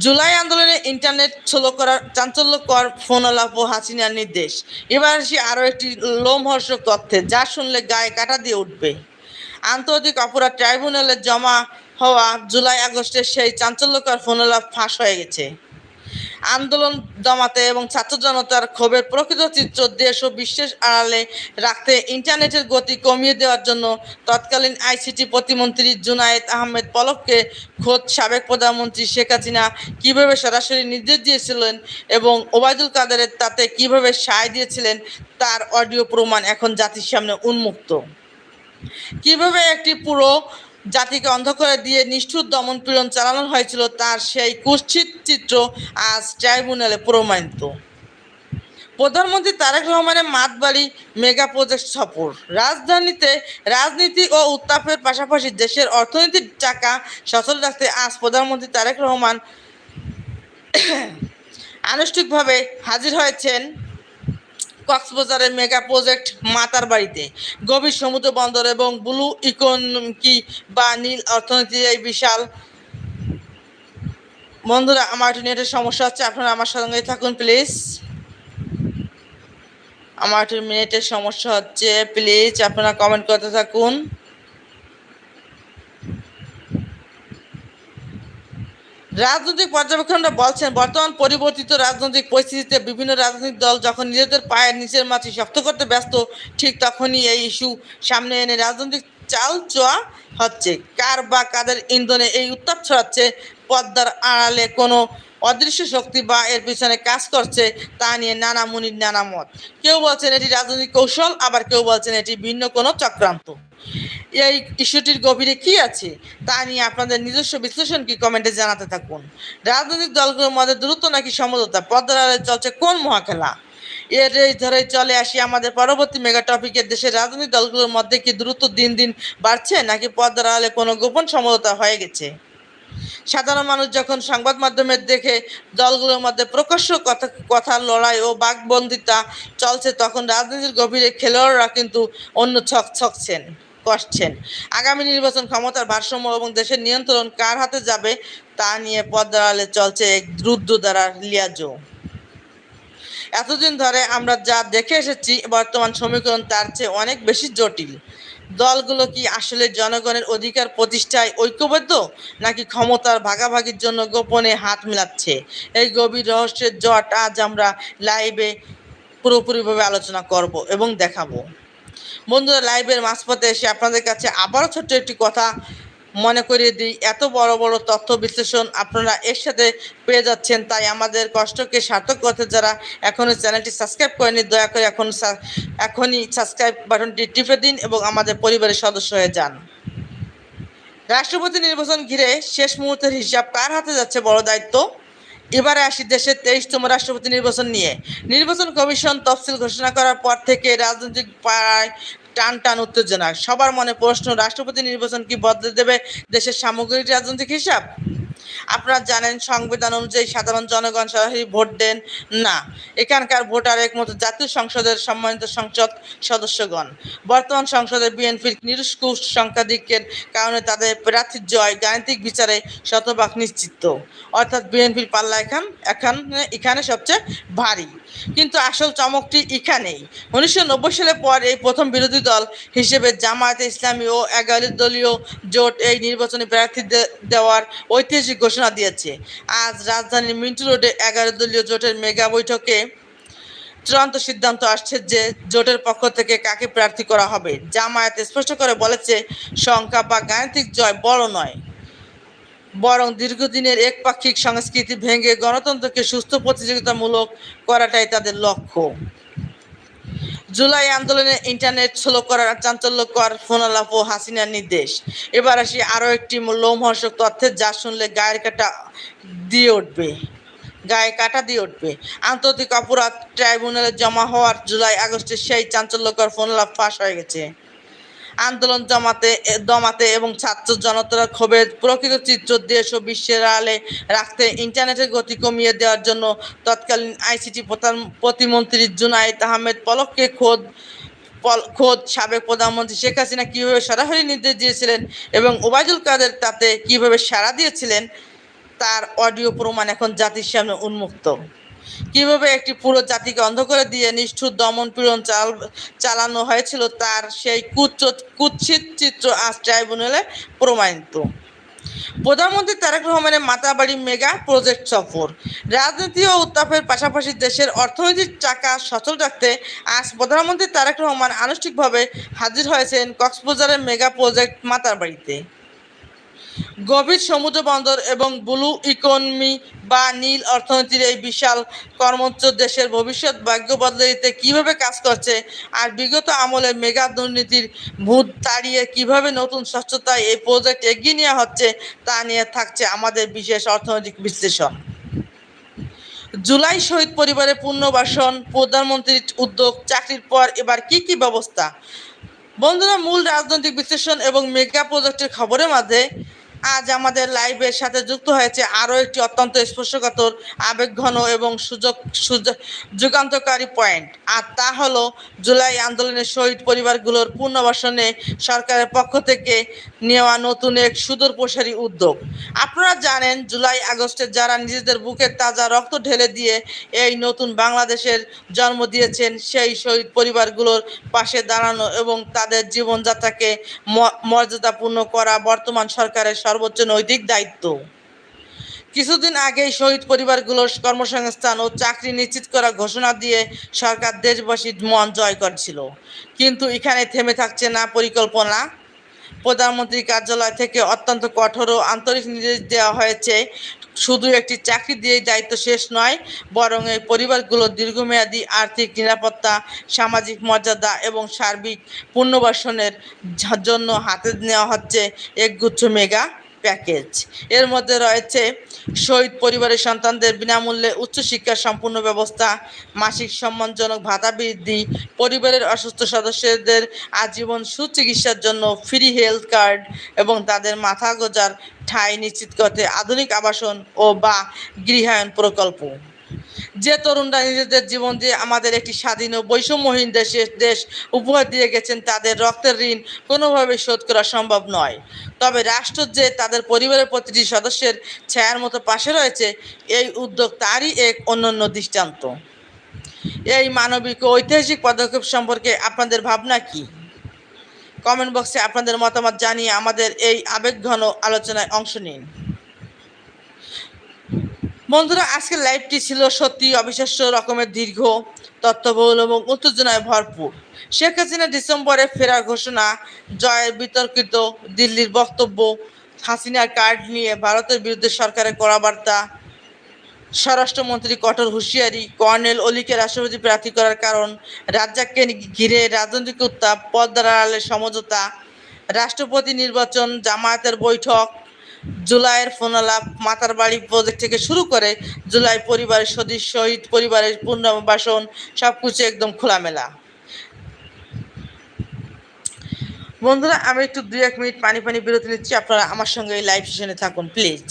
জুলাই আন্দোলনে ইন্টারনেট স্লো করার চাঞ্চল্যকর ফোনালাপ ও হাসিনার নির্দেশ। এবার আসি আরও একটি লোমহর্ষক তথ্যে, যা শুনলে গায়ে কাঁটা দিয়ে উঠবে। আন্তর্জাতিক অপরাধ ট্রাইব্যুনালে জমা হওয়া জুলাই আগস্টের সেই চাঞ্চল্যকর ফোনালাপ ফাঁস হয়ে গেছে। আন্দোলন দমাতে এবং ছাত্র জনতার ক্ষোভের প্রকৃত চিত্র দেশ ও বিশ্বের আড়ালে রাখতে ইন্টারনেটের গতি কমিয়ে দেওয়ার জন্য তৎকালীন আইসিটি প্রতিমন্ত্রী জুনায়েদ আহমেদ পলককে খোদ সাবেক প্রধানমন্ত্রী শেখ হাসিনা কীভাবে সরাসরি নির্দেশ দিয়েছিলেন এবং ওবায়দুল কাদেরের তাতে কীভাবে সায় দিয়েছিলেন, তার অডিও প্রমাণ এখন জাতির সামনে উন্মুক্ত। কিভাবে একটি পুরো জাতিকে অন্ধকারে দিয়ে নিষ্ঠুর দমন পীড়ন চালানো হয়েছিল, তার সেই কুৎসিত চিত্র আজ ট্রাইব্যুনালে প্রমাণিত। প্রধানমন্ত্রী তারেক রহমানের মাতবাড়ি মেগা প্রজেক্ট সফর। রাজধানীতে রাজনীতি ও উত্তাপের পাশাপাশি দেশের অর্থনীতির চাকা সচল রাখতে আজ প্রধানমন্ত্রী তারেক রহমান আনুষ্ঠানিকভাবে হাজির হয়েছেন কক্সবাজারের মেগা প্রজেক্ট মাতার বাড়িতে। গভীর সমুদ্র বন্দর এবং ব্লু ইকোনমি বা নীল অর্থনীতির এই বিশাল। বন্ধুরা, আমার একটু নেটের সমস্যা হচ্ছে, আপনারা আমার সঙ্গে থাকুন প্লিজ। আমার একটু নেটের সমস্যা হচ্ছে, প্লিজ আপনারা কমেন্ট করতে থাকুন। রাজনৈতিক পর্যবেক্ষকরা বলছেন, বর্তমান পরিবর্তিত রাজনৈতিক পরিস্থিতিতে বিভিন্ন রাজনৈতিক দল যখন নিজেদের পায়ের নিচের মাটি শক্ত করতে ব্যস্ত, ঠিক তখনই এই ইস্যু সামনে এনে রাজনৈতিক চাল চোয়া হচ্ছে। কার বা কাদের ইন্ধনে এই উত্তাপ ছড়াচ্ছে, পর্দার আড়ালে কোনো অদৃশ্য শক্তি বা এর পিছনে কাজ করছে, তা নিয়ে নানা মুনির নানা মত। কেউ বলছেন এটি রাজনৈতিক কৌশল, আবার কেউ বলছেন এটি ভিন্ন কোনো চক্রান্ত। এই ইস্যুটির গভীরে কি আছে তা নিয়ে আপনাদের নিজস্ব বিশ্লেষণ কি, কমেন্টে জানাতে থাকুন। রাজনৈতিক দলগুলোর মধ্যে দূরত্ব নাকি সমঝোতা, পর্দার আড়ালে চলছে কোন মহাখেলা? এর রেস ধরে চলে আসি আমাদের পরবর্তী মেগা টপিকে। দেশের রাজনৈতিক দলগুলোর মধ্যে কি দূরত্ব দিন দিন বাড়ছে, নাকি পর্দার আড়ালে কোনো গোপন সমঝোতা হয়ে গেছে? সাধারণ মানুষ যখন সংবাদ মাধ্যমের দেখে দলগুলোর মধ্যে প্রকাশ্য কথার লড়াই ও বাকবন্দিতা চলছে, তখন রাজনীতির গভীরে খেলোয়াড়রা কিন্তু অন্য কষছেন। আগামী নির্বাচন, ক্ষমতার ভারসাম্য এবং দেশের নিয়ন্ত্রণ কার হাতে যাবে তা নিয়ে পর্দার আড়ালে চলছে এক রুদ্ধ দ্বারা লিয়াজো। এতদিন ধরে আমরা যা দেখে এসেছি, বর্তমান সমীকরণ তার চেয়ে অনেক বেশি জটিল। দলগুলো কি আসলে জনগণের অধিকার প্রতিষ্ঠায় ঐক্যবদ্ধ, নাকি ক্ষমতার ভাগাভাগির জন্য গোপনে হাত মেলাচ্ছে? এই গভীর রহস্যের জট আজ আমরা লাইভে পুরোপুরিভাবে আলোচনা করব এবং দেখাবো। বন্ধুরা, লাইভের মাঝপথে এসে আপনাদের কাছে আবারও ছোট্ট একটি কথা মনে করিয়ে দিই, এত বড় বড় তথ্য বিশ্লেষণ আপনারা এর সাথে পেয়ে যাচ্ছেন, তাই আমাদের কষ্টকে সার্থক করতে যারা এখনও চ্যানেলটি সাবস্ক্রাইব করেনি, দয়া করে এখনই সাবস্ক্রাইব বাটনটি টিপে দিন এবং আমাদের পরিবারের সদস্য হয়ে যান। রাষ্ট্রপতি নির্বাচন ঘিরে শেষ মুহূর্তের হিসাব কার হাতে যাচ্ছে বড় দায়িত্ব? এবারে আসি দেশের 23তম রাষ্ট্রপতি নির্বাচন নিয়ে। নির্বাচন কমিশন তফসিল ঘোষণা করার পর থেকে রাজনৈতিক পাড়ায় টান উত্তেজনা। সবার মনে প্রশ্ন, রাষ্ট্রপতি নির্বাচন কি বদলে দেবে দেশের সামগ্রিক রাজনৈতিক হিসাব? আপনারা জানেন, সংবিধান অনুযায়ী সাধারণ জনগণ সরাসরি ভোট দেন না। এখানকার ভোটার একমাত্র জাতীয় সংসদের সম্মানিত সংসদ সদস্যগণ। বর্তমান সংসদে বিএনপির নিরঙ্কুশ সংখ্যাধিক্যের কারণে তাদের প্রার্থীর জয় গাণিতিক বিচারে শতভাগ নিশ্চিত, অর্থাৎ বিএনপির পাল্লা এখানে সবচেয়ে ভারী। কিন্তু আসল চমকটি এখানেই। 1990 সালের পর এই প্রথম বিরোধী দল হিসেবে জামায়াতে ইসলামী ও 11 দলীয় জোট এই নির্বাচনে প্রার্থী দেওয়ার ঐতিহাসিক ঘোষণা দিয়েছে। আজ রাজধানীর মিন্টু রোডে 11 দলীয় জোটের মেগা বৈঠকে চূড়ান্ত সিদ্ধান্ত আসছে যে জোটের পক্ষ থেকে কাকে প্রার্থী করা হবে। জামায়াত স্পষ্ট করে বলেছে, সংখ্যা বা গাণিতিক জয় বড় নয়, বরং দীর্ঘদিনের একপাক্ষিক সংস্কৃতি ভেঙে গণতন্ত্রকে সুস্থ প্রতিযোগিতামূলক করাটাই তাদের লক্ষ্য। জুলাই আন্দোলনে ইন্টারনেট স্লো করার চাঞ্চল্যকর ফোনালাপ ও হাসিনার নির্দেশ। এবার আসি আরও একটি লোমহর্ষক তথ্যের, যা শুনলে গায়ে কাটা দিয়ে উঠবে। আন্তর্জাতিক অপরাধ ট্রাইব্যুনালে জমা হওয়ার জুলাই আগস্টের সেই চাঞ্চল্যকর ফোনালাপ ফাঁস হয়ে গেছে। আন্দোলন দমাতে এবং ছাত্র জনতার ক্ষোভের প্রকৃত চিত্র দেশ ও বিশ্বের আড়ালে রাখতে ইন্টারনেটের গতি কমিয়ে দেওয়ার জন্য তৎকালীন আইসিটি প্রতিমন্ত্রী জুনায়েদ আহমেদ পলককে খোদ সাবেক প্রধানমন্ত্রী শেখ হাসিনা কীভাবে সরাসরি নির্দেশ দিয়েছিলেন এবং ওবায়দুল কাদের তাতে কীভাবে সাড়া দিয়েছিলেন, তার অডিও প্রমাণ এখন জাতির সামনে উন্মুক্ত। কীভাবে একটি পুরো জাতিকে অন্ধ করে দিয়ে নিষ্ঠুর দমন পীড়ন চালানো হয়েছিল, তার সেই কুৎসিত চিত্র আজ ট্রাইব্যুনালে প্রমাণিত। প্রধানমন্ত্রী তারেক রহমানের মাতাবাড়ি মেগা প্রজেক্ট সফর। রাজনীতি ও উত্তাপের পাশাপাশি দেশের অর্থনৈতিক চাকা সচল রাখতে আজ প্রধানমন্ত্রী তারেক রহমান আনুষ্ঠানিকভাবে হাজির হয়েছেন কক্সবাজারের মেগা প্রজেক্ট মাতারবাড়িতে। গভীর সমুদ্র বন্দর এবং ব্লু ইকোনমি বা নীল অর্থনীতির এই বিশাল কর্মচ্ছ দেশের ভবিষ্যৎ ভাগ্য বদলে দিতে কীভাবে কাজ করছে, আর বিগত আমলে মেগা দুর্নীতির ভূত তাড়িয়ে কীভাবে নতুন স্বচ্ছতায় এই প্রজেক্ট এগিয়ে নেওয়া হচ্ছে, তা নিয়ে থাকছে আমাদের বিশেষ অর্থনৈতিক বিশ্লেষণ। জুলাই শহীদ পরিবারের পুনর্বাসন, প্রধানমন্ত্রীর উদ্যোগ, চাকরির পর এবার কি ব্যবস্থা? বন্ধুরা, মূল রাজনৈতিক বিশ্লেষণ এবং মেগা প্রজেক্টের খবরের মাঝে আজ আমাদের লাইভের সাথে যুক্ত হয়েছে আরও একটি অত্যন্ত স্পর্শকাতর, আবেগঘন এবং যুগান্তকারী পয়েন্ট, আর তা হলো জুলাই আন্দোলনের শহীদ পরিবারগুলোর পুনর্বাসনে সরকারের পক্ষ থেকে নেওয়া নতুন এক সুদূরপ্রসারী উদ্যোগ। আপনারা জানেন, জুলাই আগস্টে যারা নিজেদের বুকের তাজা রক্ত ঢেলে দিয়ে এই নতুন বাংলাদেশের জন্ম দিয়েছেন, সেই শহীদ পরিবারগুলোর পাশে দাঁড়ানো এবং তাদের জীবনযাত্রাকে মর্যাদাপূর্ণ করা বর্তমান সরকারের সর্বোচ্চ নৈতিক দায়িত্ব। কিছুদিন আগেই শহীদ পরিবারগুলোর কর্মসংস্থান ও চাকরি নিশ্চিত করার ঘোষণা দিয়ে সরকার দেশবাসীর মন জয় করছিল, কিন্তু এখানে থেমে থাকছে না পরিকল্পনা। প্রধানমন্ত্রীর কার্যালয় থেকে অত্যন্ত কঠোর ও আন্তরিক নির্দেশ দেওয়া হয়েছে, শুধু একটি চাকরি দিয়েই দায়িত্ব শেষ নয়, বরং এই পরিবারগুলোর দীর্ঘমেয়াদী আর্থিক নিরাপত্তা, সামাজিক মর্যাদা এবং সার্বিক পুনর্বাসনের জন্য হাতে নেওয়া হচ্ছে একগুচ্ছ মেগা প্যাকেজ। এর মধ্যে রয়েছে শহীদ পরিবারের সন্তানদের বিনামূল্যে উচ্চশিক্ষার সম্পূর্ণ ব্যবস্থা, মাসিক সম্মানজনক ভাতা বৃদ্ধি, পরিবারের অসুস্থ সদস্যদের আজীবন সুচিকিৎসার জন্য ফ্রি হেলথ কার্ড এবং তাদের মাথা গোঁজার ঠাঁই নিশ্চিত করতে আধুনিক আবাসন ও বা গৃহায়ন প্রকল্প। যে তরুণরা নিজেদের জীবন দিয়ে আমাদের একটি স্বাধীন ও বৈষম্যহীন দেশ উপহার দিয়ে গেছেন, তাদের রক্তের ঋণ কোনোভাবেই শোধ করা সম্ভব নয়। তবে রাষ্ট্র যে তাদের পরিবারের প্রতিটি সদস্যের ছায়ার মতো পাশে রয়েছে, এই উদ্যোগ তারই এক অনন্য দৃষ্টান্ত। এই মানবিক ও ঐতিহাসিক পদক্ষেপ সম্পর্কে আপনাদের ভাবনা কি? কমেন্ট বক্সে আপনাদের মতামত জানিয়ে আমাদের এই আবেগঘন আলোচনায় অংশ নিন। বন্ধুরা, আজকের লাইভটি ছিল সত্যি অবিশ্বাস্য রকমের দীর্ঘ, তথ্যবহুল এবং উত্তেজনায় ভরপুর। শেখ হাসিনা ডিসেম্বরে ফেরার ঘোষণা, জয়ের বিতর্কিত দিল্লির বক্তব্য, হাসিনার কার্ড নিয়ে ভারতের বিরুদ্ধে সরকারের কড়া বার্তা, স্বরাষ্ট্রমন্ত্রী কঠোর হুঁশিয়ারি, কর্নেল অলিকে রাষ্ট্রপতি প্রার্থী করার কারণ, রাজ্জাককে ঘিরে রাজনৈতিক উত্তাপ, পদ্মার আড়ালে সমঝোতা, রাষ্ট্রপতি নির্বাচন, জামায়াতের বৈঠক, জুলাইয়ের ফোনালাপ, মাতার বাড়ি প্রজেক্ট থেকে শুরু করে জুলাই পরিবারের শহীদ পরিবারের পুনর্বাসন, সব কিছু একদম খোলামেলা। বন্ধুরা, আমি একটু 2-1 মিনিট পানি বিরতি নিচ্ছি, আপনারা আমার সঙ্গে এই লাইভ সেশনে থাকুন প্লিজ।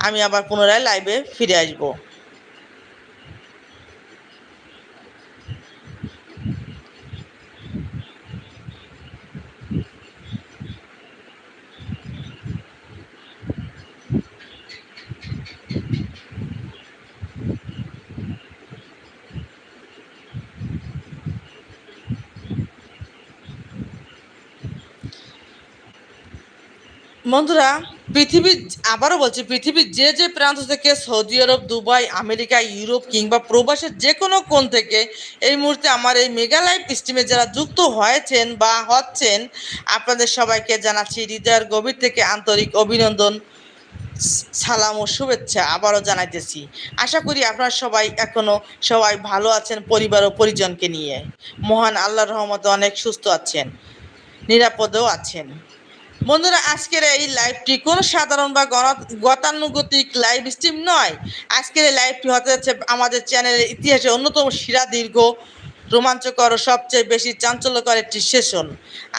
আমি আবার পুনরায় লাইভে ফিরে আসবো। বন্ধুরা, আবারও বলছি, পৃথিবীর যে প্রান্ত থেকে সৌদি আরব, দুবাই, আমেরিকা, ইউরোপ কিংবা প্রবাসের যে কোনো কোণ থেকে এই মুহূর্তে আমার এই মেগা লাইভ স্ট্রিমে যারা যুক্ত হয়েছেন বা হচ্ছেন, আপনাদের সবাইকে জানাচ্ছি হৃদয়ের গভীর থেকে আন্তরিক অভিনন্দন, সালাম ও শুভেচ্ছা আবারও জানাইতেছি। আশা করি আপনারা সবাই ভালো আছেন, পরিবার ও পরিজনকে নিয়ে। মহান আল্লাহর রহমতে অনেক সুস্থ আছেন, নিরাপদেও আছেন। বন্ধুরা, আজকের এই লাইভটি কোনো সাধারণ বা গতানুগতিক লাইভ স্ট্রিম নয়। আজকের এই লাইভটি হতে যাচ্ছে আমাদের চ্যানেলের ইতিহাসে অন্যতম সেরা, দীর্ঘ, রোমাঞ্চকর ও সবচেয়ে বেশি চাঞ্চল্যকর একটি সেশন।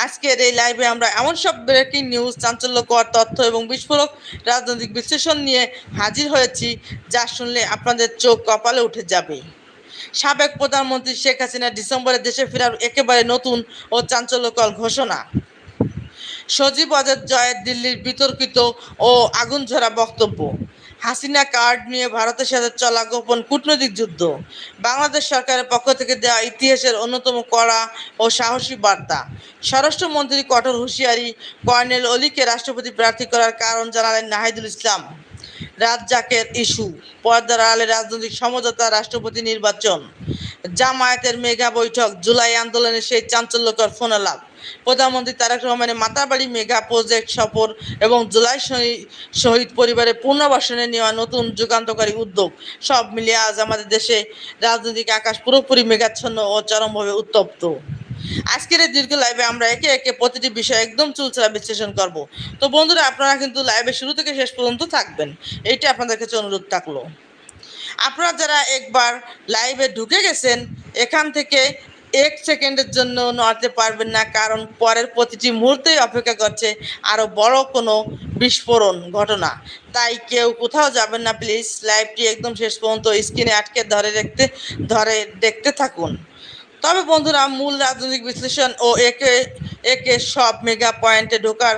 আজকের এই লাইভে আমরা এমন সব ব্রেকিং নিউজ, চাঞ্চল্যকর তথ্য এবং বিস্ফোরক রাজনৈতিক বিশ্লেষণ নিয়ে হাজির হয়েছি, যা শুনলে আপনাদের চোখ কপালে উঠে যাবে। সাবেক প্রধানমন্ত্রী শেখ হাসিনা ডিসেম্বরে দেশে ফেরার একেবারে নতুন ও চাঞ্চল্যকর ঘোষণা, সজীব অজের জয়ের দিল্লির বিতর্কিত ও আগুনঝরা বক্তব্য, হাসিনা কার্ড নিয়ে ভারতের সাথে চলা গোপন কূটনৈতিক যুদ্ধ, বাংলাদেশ সরকারের পক্ষ থেকে দেওয়া ইতিহাসের অন্যতম কড়া ও সাহসী বার্তা, স্বরাষ্ট্রমন্ত্রী কঠোর হুঁশিয়ারি, কর্নেল অলিকে রাষ্ট্রপতি প্রার্থী করার কারণ জানালেন নাহিদুল ইসলাম, রাজ্জাকের ইস্যু, পর্দার আড়ালে রাজনৈতিক সমঝোতা, রাষ্ট্রপতি নির্বাচন, জামায়াতের মেগা বৈঠক, জুলাই আন্দোলনের সেই চাঞ্চল্যকর ফোনালাপ, প্রধানমন্ত্রী তারেক রহমানের মাতারবাড়ি মেগা প্রজেক্ট সফর এবং জুলাই শহীদ পরিবারের পুনর্বাসনে নেওয়া নতুন যুগান্তকারী উদ্যোগ, সব মিলিয়ে আজ আমাদের দেশে রাজনৈতিক আকাশ পুরোপুরি মেঘাচ্ছন্ন ও চরমভাবে উত্তপ্ত। আজকের এই দীর্ঘ লাইভে আমরা একে একে প্রতিটি বিষয় একদম চুলচেরা বিশ্লেষণ করব। তো বন্ধুরা, আপনারা কিন্তু লাইভে শুরু থেকে শেষ পর্যন্ত থাকবেন, এইটা আপনাদের কাছে অনুরোধ থাকলো। আপনারা যারা একবার লাইভে ঢুকে গেছেন, এখান থেকে 1 সেকেন্ডের জন্য নড়তে পারবেন না, কারণ পরের প্রতিটি মুহূর্তেই অপেক্ষা করছে আরও বড় কোনো বিস্ফোরণ ঘটনা। তাই কেউ কোথাও যাবেন না প্লিজ, লাইভটি একদম শেষ পর্যন্ত স্ক্রিনে আটকে ধরে দেখতে থাকুন। তবে বন্ধুরা, মূল রাজনৈতিক বিশ্লেষণ ও একে একে সব মেগা পয়েন্টে ঢোকার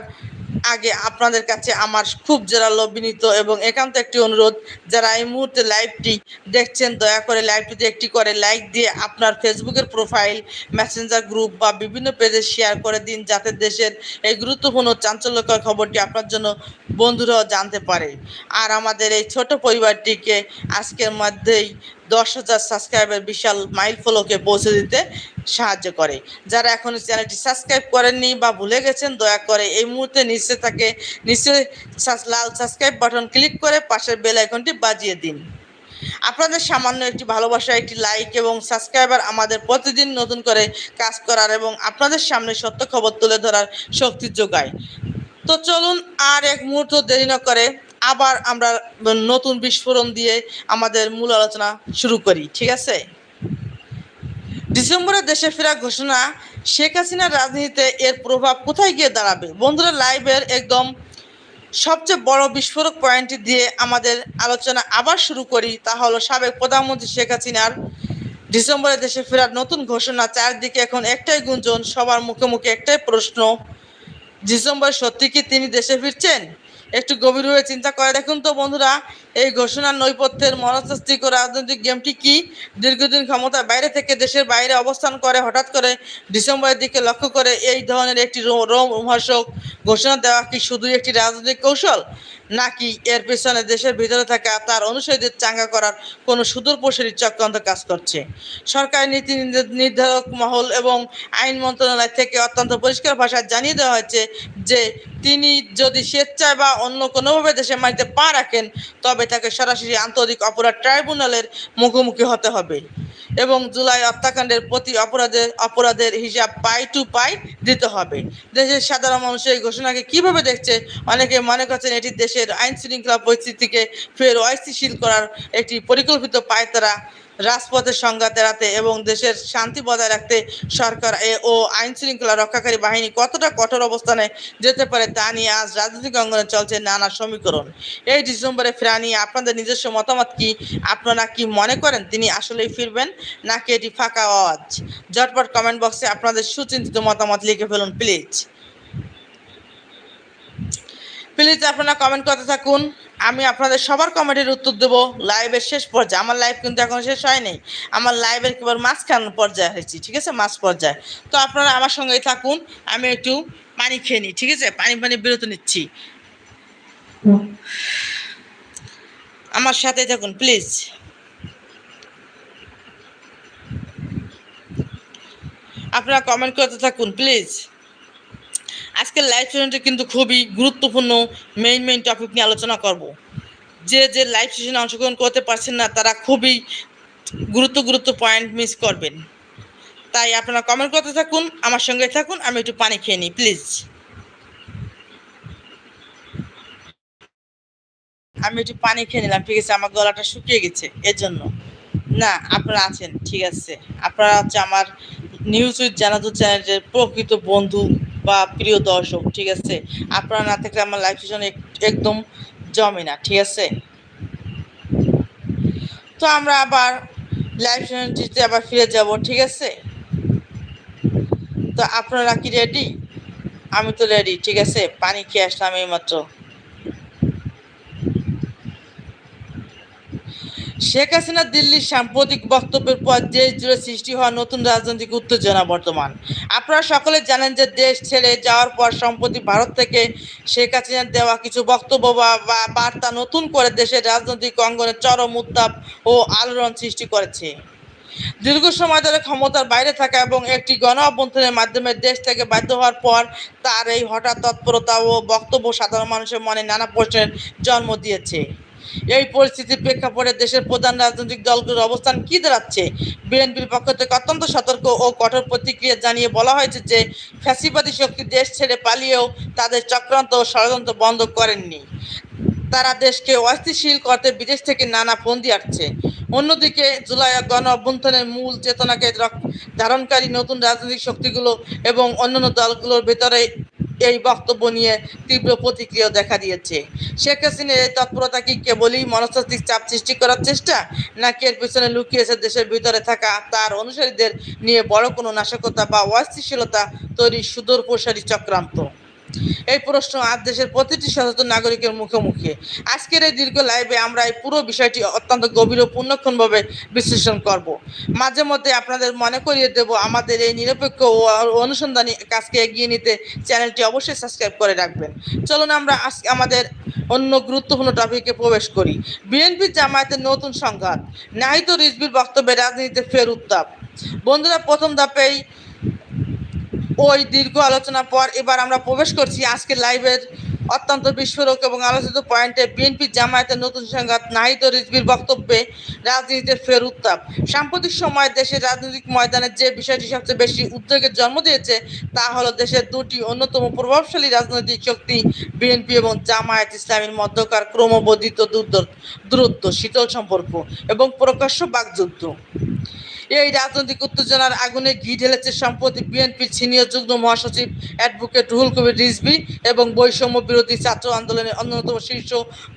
আগে আপনাদের কাছে আমার খুব জোরালো বিনীত এবং একান্ত একটি অনুরোধ, যারা এই মুহূর্তে লাইভটি দেখছেন দয়া করে লাইভটিতে একটি করে লাইক দিয়ে আপনার ফেসবুকের প্রোফাইল, মেসেঞ্জার গ্রুপ বা বিভিন্ন পেজে শেয়ার করে দিন, যাতে দেশের এই গুরুত্বপূর্ণ চাঞ্চল্যকর খবরটি আপনার জন্য বন্ধুরাও জানতে পারে। আর আমাদের এই ছোট পরিবারটিকে আজকের মধ্যেই 10,000 সাবস্ক্রাইবার বিশাল মাইল ফলকে পৌঁছে দিতে সাহায্য করে। যারা এখনো চ্যানেলটি সাবস্ক্রাইব করেননি বা ভুলে গেছেন, দয়া করে এই মুহূর্তে নিচে লাল সাবস্ক্রাইব বাটন ক্লিক করে পাশের বেল আইকনটি বাজিয়ে দিন। আপনাদের সামান্য একটি ভালোবাসা, একটি লাইক এবং সাবস্ক্রাইবার আমাদের প্রতিদিন নতুন করে কাজ করার এবং আপনাদের সামনে সত্য খবর তুলে ধরার শক্তি যোগায়। তো চলুন আর এক মুহূর্ত দেরি না করে আবার আমরা নতুন বিস্ফোরণ দিয়ে আমাদের মূল আলোচনা শুরু করি, ঠিক আছে? ডিসেম্বরে দেশে ফেরা ঘোষণা, শেখ হাসিনার রাজনীতিতে এর প্রভাব কোথায় গিয়ে দাঁড়াবে? বন্ধুরা, লাইভের একদম সবচেয়ে বড় বিস্ফোরক পয়েন্টটি দিয়ে আমাদের আলোচনা আবার শুরু করি। তা হলো সাবেক প্রধানমন্ত্রী শেখ হাসিনার ডিসেম্বরে দেশে ফেরার নতুন ঘোষণা। চারদিকে এখন একটাই গুঞ্জন, সবার মুখে মুখে একটাই প্রশ্ন, ডিসেম্বরে সত্যি কি তিনি দেশে ফিরছেন? একটু গভীরভাবে চিন্তা করে দেখুন তো বন্ধুরা, এই ঘোষণার নৈপথ্যের মনস্তাত্ত্বিক রাজনৈতিক গেমটি কি? দীর্ঘদিন ক্ষমতার বাইরে থেকে দেশের বাইরে অবস্থান করে হঠাৎ করে ডিসেম্বরের দিকে লক্ষ্য করে এই ধরনের একটি রোমহর্ষক ঘোষণা দেওয়া কি শুধুই একটি রাজনৈতিক কৌশল, নাকি এর পেছনে দেশের ভিতরে থাকা তার অনুসারীদের চাঙ্গা করার কোনো সুদূরপ্রসারী চক্রান্ত কাজ করছে? সরকারি নীতি নির্ধারক মহল এবং আইন মন্ত্রণালয় থেকে অত্যন্ত পরিষ্কার ভাষায় জানিয়ে দেওয়া হয়েছে যে তিনি যদি স্বেচ্ছায় বা অন্য কোনোভাবে দেশের মাটিতে পা রাখেন, তবে তাকে সরাসরি আন্তর্জাতিক অপরাধ ট্রাইব্যুনালের মুখোমুখি হতে হবে এবং জুলাই হত্যাকাণ্ডের প্রতি অপরাধের হিসাব পাই টু পাই দিতে হবে। দেশের সাধারণ মানুষ এই ঘোষণাকে কীভাবে দেখছে? অনেকে মনে করছেন এটি দেশের আইন শৃঙ্খলা পরিস্থিতিকে ফের অস্থিতিশীল করার একটি পরিকল্পিত পায়তারা। রাজপথের সংঘাত এড়াতে এবং দেশের শান্তি বজায় রাখতে সরকার ও আইন শৃঙ্খলা রক্ষাকারী বাহিনী কতটা কঠোর অবস্থানে যেতে পারে তা নিয়ে আজ রাজনৈতিক অঙ্গনে চলছে নানা সমীকরণ। এই ডিসেম্বরে ফেরা নিয়ে আপনাদের নিজস্ব মতামত কি? আপনারা কি মনে করেন তিনি আসলেই ফিরবেন, নাকি এটি ফাঁকা আওয়াজ? ঝটপট কমেন্ট বক্সে আপনাদের সুচিন্তিত মতামত লিখে ফেলুন প্লিজ। আপনারা কমেন্ট করতে থাকুন, আমি আপনাদের সবার কমেন্টের উত্তর দেবো লাইভের শেষ পর্যায়ে। আমার লাইভ কিন্তু এখন শেষ হয়নি, আমার লাইভের কেবল মাঝখান পর্যায়ে হয়েছি, ঠিক আছে, মাঝ পর্যায়ে। তো আপনারা আমার সঙ্গেই থাকুন, আমি একটু পানি খেয়ে নিই, ঠিক আছে, পানি বিরতি নিচ্ছি, আমার সাথে থাকুন প্লিজ। আপনারা কমেন্ট করতে থাকুন প্লিজ। আজকের লাইভ সেশনটি কিন্তু খুবই গুরুত্বপূর্ণ মেইন টপিক নিয়ে আলোচনা করব। যে লাইভ সেশনে অংশগ্রহণ করতে পারছেন না, তারা খুবই গুরুত্ব পয়েন্ট মিস করবেন। তাই আপনারা কমেন্ট করতে থাকুন, আমার সঙ্গে থাকুন, আমি একটু পানি খেয়ে নিই প্লিজ। আমি একটু পানি খেয়ে নিলাম, ঠিক আছে, আমার গলাটা শুকিয়ে গেছে এর জন্য। না, আপনারা আছেন, ঠিক আছে, আপনারা হচ্ছে আমার নিউজ উইথ জানাতু চ্যানেলের প্রকৃত বন্ধু বা প্রিয় দর্শক, ঠিক আছে। আপনারা না থাকলে আমার লাইভ সেশন একদম জমে না, ঠিক আছে। তো আমরা আবার লাইভ সেশনটিতে আবার ফিরে যাব, ঠিক আছে। তো আপনারা কি রেডি? আমি তো রেডি, ঠিক আছে, পানি খেয়ে আসলাম এইমাত্র। শেখ হাসিনা দিল্লির সাম্প্রতিক বক্তব্যের পর দেশ জুড়ে সৃষ্টি হওয়া নতুন রাজনৈতিক উত্তেজনা বর্তমান। আপনারা সকলে জানেন যে দেশ ছেড়ে যাওয়ার পর সম্প্রতি ভারত থেকে শেখ হাসিনার দেওয়া কিছু বক্তব্য বা বার্তা নতুন করে দেশের রাজনৈতিক অঙ্গনে চরম উত্তাপ ও আলোড়ন সৃষ্টি করেছে। দীর্ঘ সময় ধরে ক্ষমতার বাইরে থাকা এবং একটি গণ অভ্যুত্থানের মাধ্যমে দেশ থেকে বাধ্য হওয়ার পর তার এই হঠাৎ তৎপরতা ও বক্তব্য সাধারণ মানুষের মনে নানা প্রশ্নের জন্ম দিয়েছে। এই পরিস্থিতির প্রেক্ষাপটে দেশের প্রধান রাজনৈতিক দলগুলোর অবস্থান কী দাঁড়াচ্ছে? বিএনপির পক্ষ থেকে অত্যন্ত সতর্ক ও কঠোর প্রতিক্রিয়া জানিয়ে বলা হয়েছে যে ফ্যাসিবাদী শক্তি দেশ ছেড়ে পালিয়েও তাদের চক্রান্ত ও ষড়যন্ত্র বন্ধ করেননি। তারা দেশকে অস্থিতিশীল করতে বিদেশ থেকে নানা ফন্দি আসছে। অন্যদিকে জুলাই গণ অভ্যুত্থানের মূল চেতনাকে ধারণকারী নতুন রাজনৈতিক শক্তিগুলো এবং অন্যান্য দলগুলোর ভেতরে এই বক্তব্য নিয়ে তীব্র প্রতিক্রিয়া দেখা দিয়েছে। শেখ হাসিনার এই তৎপরতা কি কেবলই মনস্তাত্ত্বিক চাপ সৃষ্টি করার চেষ্টা, নাকি এর পিছনে লুকিয়েছে দেশের ভিতরে থাকা তার অনুসারীদের নিয়ে বড় কোনো নাশকতা বা অস্থিতিশীলতা তৈরির সুদূরপ্রসারী চক্রান্ত? এই প্রশ্ন আজ দেশের প্রতিটি সচেতন নাগরিকের মুখে মুখে। আজকের এই দীর্ঘ লাইভে আমরা এই পুরো বিষয়টি অত্যন্ত গভীর ও পুঙ্খানুপুঙ্খভাবে বিশ্লেষণ করব। মাঝে মধ্যে আপনাদের মনে করিয়ে দেব আমাদের এই নিরপেক্ষ ও অনুসন্ধানী কাজকে এগিয়ে নিতে চ্যানেলটি অবশ্যই সাবস্ক্রাইব করে রাখবেন। চলুন আমরা আজকে আমাদের অন্য গুরুত্বপূর্ণ টপিকে প্রবেশ করি। বিএনপি জামায়াতের নতুন সংঘাত, নাহিদ ও রিজভীর বক্তব্যে রাজনীতিতে ফের উত্তাপ। বন্ধুরা, প্রথম ধাপেই ওই দীর্ঘ আলোচনার পর এবার আমরা প্রবেশ করছি আজকের লাইভের অত্যন্ত বিস্ফোরক এবং আলোচিত পয়েন্টে। বিএনপি জামায়াতের নতুন সংঘাত, নাহিদ ও রিজভীর বক্তব্যে রাজনীতিতে ফের উত্তাপ। সাম্প্রতিক সময়ে দেশের রাজনৈতিক ময়দানে যে বিষয়টি সবচেয়ে বেশি উদ্বেগের জন্ম দিয়েছে তা হলো দেশের দুটি অন্যতম প্রভাবশালী রাজনৈতিক শক্তি বিএনপি এবং জামায়াত ইসলামীর মধ্যকার ক্রমবর্ধিত দূরত্ব, শীতল সম্পর্ক এবং প্রকাশ্য বাকযুদ্ধ। এই রাজনৈতিক উত্তেজনার আগুনে ঘি ঢেলেছে সম্প্রতি বিএনপির সিনিয়র যুগ্ম মহাসচিব অ্যাডভোকেট রুহুল কবির রিজভী এবং বৈষম্য বিরোধী ছাত্র আন্দোলনের অন্যতম শীর্ষ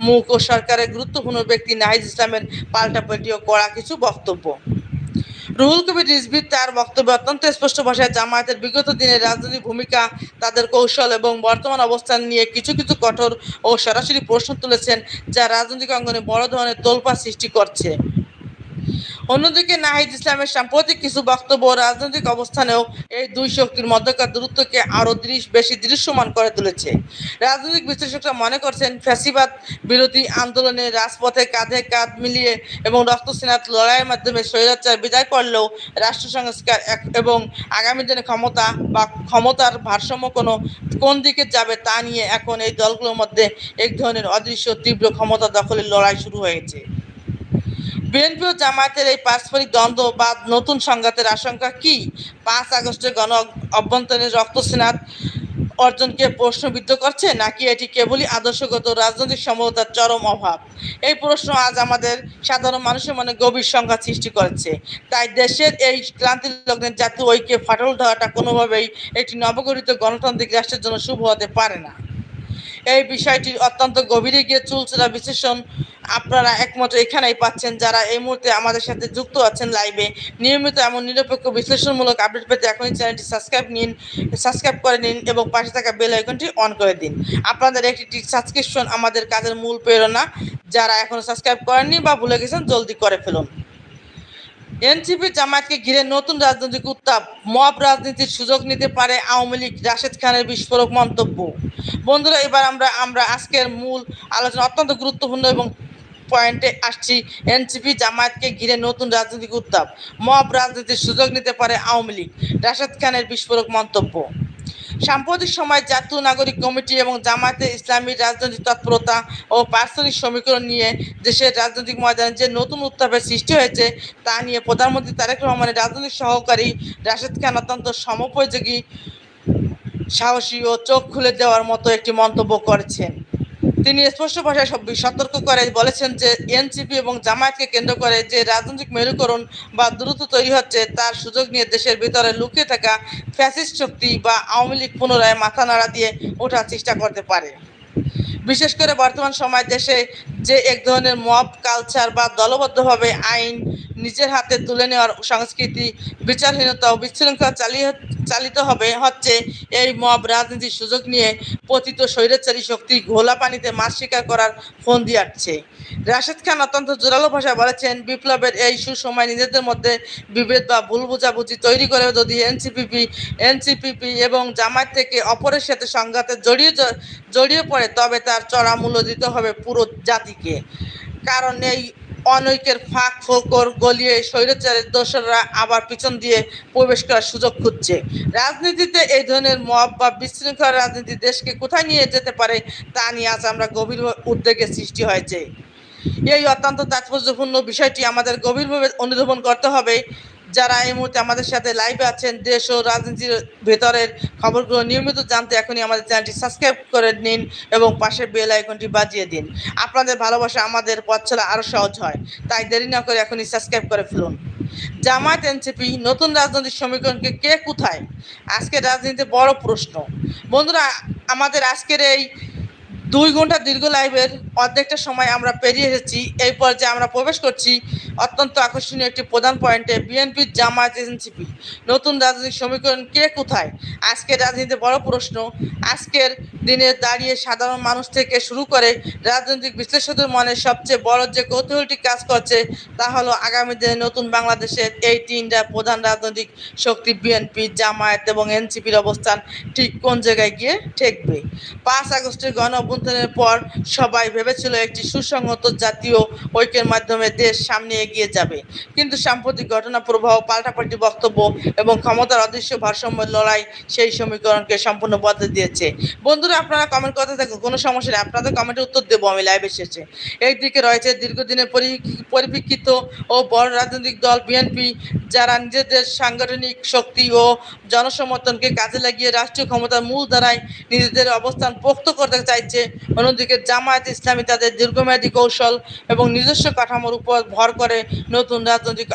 মুখ ও সরকারের গুরুত্বপূর্ণ ব্যক্তি নাহিদ ইসলামের পাল্টাপাল্টি ও কড়া কিছু বক্তব্য। রুহুল কবির রিজভী তার বক্তব্যে অত্যন্ত স্পষ্ট ভাষায় জামায়াতের বিগত দিনের রাজনৈতিক ভূমিকা, তাদের কৌশল এবং বর্তমান অবস্থান নিয়ে কিছু কিছু কঠোর ও সরাসরি প্রশ্ন তুলেছেন, যা রাজনৈতিক অঙ্গনে বড় ধরনের তোলপাড় সৃষ্টি করছে। অন্যদিকে নাহিদ ইসলামের সাম্প্রতিক কিছু বক্তব্য রাজনৈতিক অবস্থানেও এই দুই শক্তির মধ্যকার দূরত্বকে আরও বেশি দৃশ্যমান করে তুলেছে। রাজনৈতিক বিশ্লেষকরা মনে করছেন, ফ্যাসিবাদ বিরোধী আন্দোলনে রাজপথে কাঁধে কাঁধ মিলিয়ে এবং রক্তস্নাত লড়াইয়ের মাধ্যমে স্বৈরাচার বিদায় করলেও রাষ্ট্র সংস্কার এবং আগামী দিনে ক্ষমতার ভারসাম্য কোন দিকে যাবে তা নিয়ে এখন এই দলগুলোর মধ্যে এক ধরনের অদৃশ্য তীব্র ক্ষমতা দখলের লড়াই শুরু হয়েছে। বিএনপি ও জামায়াতের এই পারস্পরিক দ্বন্দ্ব বা নতুন সংঘাতের আশঙ্কা কি 5 আগস্টের গণ অভ্যন্তরীণ রক্তস্নাত অর্জনকে প্রশ্নবিদ্ধ করছে, নাকি এটি কেবলই আদর্শগত রাজনৈতিক সমঝোতার চরম অভাব? এই প্রশ্ন আজ আমাদের সাধারণ মানুষের মনে গভীর সংঘাত সৃষ্টি করেছে। তাই দেশের এই ক্লান্তি লগ্নে জাতীয় ঐক্যে ফাটল দেওয়াটা কোনোভাবেই একটি নবগঠিত গণতান্ত্রিক রাষ্ট্রের জন্য শুভ হতে পারে না। এই বিষয়টির অত্যন্ত গভীরে গিয়ে চুলচেরা বিশ্লেষণ আপনারা একমাত্র এখানেই পাচ্ছেন যারা এই মুহূর্তে আমাদের সাথে যুক্ত আছেন লাইভে। নিয়মিত এমন নিরপেক্ষ বিশ্লেষণমূলক আপডেট পেতে এখনই চ্যানেলটি সাবস্ক্রাইব করে নিন এবং পাশে থাকা বেল আইকনটি অন করে দিন। আপনাদের একটি সাবস্ক্রিপশন আমাদের কাজের মূল প্রেরণা। যারা এখনো সাবস্ক্রাইব করেননি বা ভুলে গেছেন, জলদি করে ফেলুন। এনসিপি জামায়াতকে ঘিরে নতুন রাজনৈতিক উত্তাপ, মব রাজনীতির সুযোগ নিতে পারে আওয়ামী লীগ, রাশেদ খানের বিস্ফোরক মন্তব্য। বন্ধুরা, এবার আমরা আজকের মূল আলোচনা অত্যন্ত গুরুত্বপূর্ণ এবং পয়েন্টে আসছি। এনসিপি জামায়াতকে ঘিরে নতুন রাজনৈতিক উত্তাপ, মব রাজনীতির সুযোগ নিতে পারে আওয়ামী লীগ, রাশেদ খানের বিস্ফোরক মন্তব্য। সাম্প্রতিক সময়ে জাতীয় নাগরিক কমিটি এবং জামায়াতে ইসলামীর রাজনৈতিক তৎপরতা ও পারস্পরিক সমীকরণ নিয়ে দেশের রাজনৈতিক ময়দানে যে নতুন উত্তাপের সৃষ্টি হয়েছে তা নিয়ে প্রধানমন্ত্রী তারেক রহমানের রাজনৈতিক সহকারী রাশেদ খান অত্যন্ত সময়োপযোগী, সাহসী ও চোখ খুলে দেওয়ার মতো একটি মন্তব্য করেছেন। তিনি স্পষ্ট ভাষায় সতর্ক করে বলেছেন যে এনসিপি এবং জামায়াতকে কেন্দ্র করে যে রাজনৈতিক মেরুকরণ বা দ্রুত তৈরি হচ্ছে তার সুযোগ নিয়ে দেশের ভিতরে লুকিয়ে থাকা ফ্যাসিস্ট শক্তি বা আওয়ামী লীগ পুনরায় মাথা নাড়া দিয়ে ওঠার চেষ্টা করতে পারে। বিশেষ করে বর্তমান সময়ে দেশে যে এক ধরনের মব কালচার বা দলবদ্ধভাবে আইন নিজের হাতে তুলে নেওয়ার সংস্কৃতি, বিচারহীনতা ও বিশৃঙ্খলা চালিত হচ্ছে, এই মব রাজনীতির সুযোগ নিয়ে পতিত স্বৈরাচারী শক্তি ঘোলা পানিতে মাছ শিকার করার ফন্দি আটছে। রাশেদ খান অত্যন্ত জোরালো ভাষায় বলেছেন, বিপ্লবের এই সুসময় নিজেদের মধ্যে বিভেদ বা ভুল বোঝাবুঝি তৈরি করে যদি এনসিপিপি এবং জামায়াত থেকে অপরের সাথে সংঘাতে জড়িয়ে পড়ে তবে তার চড়া মূল্য দিতে হবে পুরো জাতিকে। কারণ এই অনৈক্যের ফাঁক ফোকর গলিয়ে স্বৈরাচারের দোসররা আবার পিছন দিয়ে প্রবেশ করার সুযোগ খুঁজছে। রাজনীতিতে এই ধরনের মব বা বিশৃঙ্খলা রাজনীতি দেশকে কোথায় নিয়ে যেতে পারে তা নিয়ে আজ আমরা গভীর উদ্বেগের সৃষ্টি হয়েছে। এই অত্যন্ত তাৎপর্যপূর্ণ বিষয়টি আমাদের গভীরভাবে অনুধাবন করতে হবে। যারা এই মুহূর্তে আমাদের সাথে লাইভে আছেন, দেশ ও রাজনীতির ভেতরের খবরগুলো নিয়মিত জানতে এখনই আমাদের চ্যানেলটি সাবস্ক্রাইব করে নিন এবং পাশের বেল আইকনটি বাজিয়ে দিন। আপনাদের ভালোবাসা আমাদের পথ চলা আরও সহজ হয়, তাই দেরি না করে এখনই সাবস্ক্রাইব করে ফেলুন। জামায়াত এনসিপি নতুন রাজনৈতিক সমীকরণকে কে কোথায়, আজকের রাজনীতিতে বড় প্রশ্ন। বন্ধুরা, আমাদের আজকের এই 2 ঘন্টা দীর্ঘ লাইভের অর্ধেকটা সময় আমরা পেরিয়ে এসেছি। এই পর্যায়ে আমরা প্রবেশ করছি অত্যন্ত আকর্ষণীয় একটি প্রধান পয়েন্টে, বিএনপি, জামায়াত, এনসিপি নতুন রাজনৈতিক সমীকরণ কে কোথায়। আজকের রাজনীতিতে বড় প্রশ্ন। আজকের দিনে দাঁড়িয়ে সাধারণ মানুষ থেকে শুরু করে রাজনৈতিক বিশ্লেষকদের মনে সবচেয়ে বড় যে কৌতূহলটি কাজ করছে তা হলো আগামী দিনে নতুন বাংলাদেশের এই 3টা প্রধান রাজনৈতিক শক্তি বিএনপি, জামায়াত এবং এনসিপির অবস্থান ঠিক কোন জায়গায় গিয়ে ঠেকবে। 5 আগস্টের গণ-অভ্যুত্থানের পর সবাই ভেবেছিল একটি সুসংহত জাতীয় ঐক্যের মাধ্যমে দেশ সামনে এগিয়ে যাবে, কিন্তু সাম্প্রতিক ঘটনা প্রবাহ, পাল্টাপাল্টি বক্তব্য এবং ক্ষমতার অদৃশ্য ভারসাম্যের লড়াই সেই সমীকরণকে সম্পূর্ণ বদলে দিয়েছে। বন্ধুরা, আপনারা কমেন্ট করতে থাকুন, কোনো সমস্যা নেই, আপনাদের কমেন্টের উত্তর দেবো আমি লাইভের শেষে। একদিকে রয়েছে দীর্ঘদিনের পরিপ্রেক্ষিত ও বড় রাজনৈতিক দল বিএনপি, যারা নিজেদের সাংগঠনিক শক্তি ও জনসমর্থনকে কাজে লাগিয়ে রাষ্ট্রীয় ক্ষমতার মূল ধারায় নিজেদের অবস্থান পোক্ত করতে চাইছে। অন্যদিকে জামায়াত ইসলামী তাদের দীর্ঘমেয়াদী কৌশল এবং নিজস্ব কাঠামোর উপর ভর করে নতুন রাজনৈতিক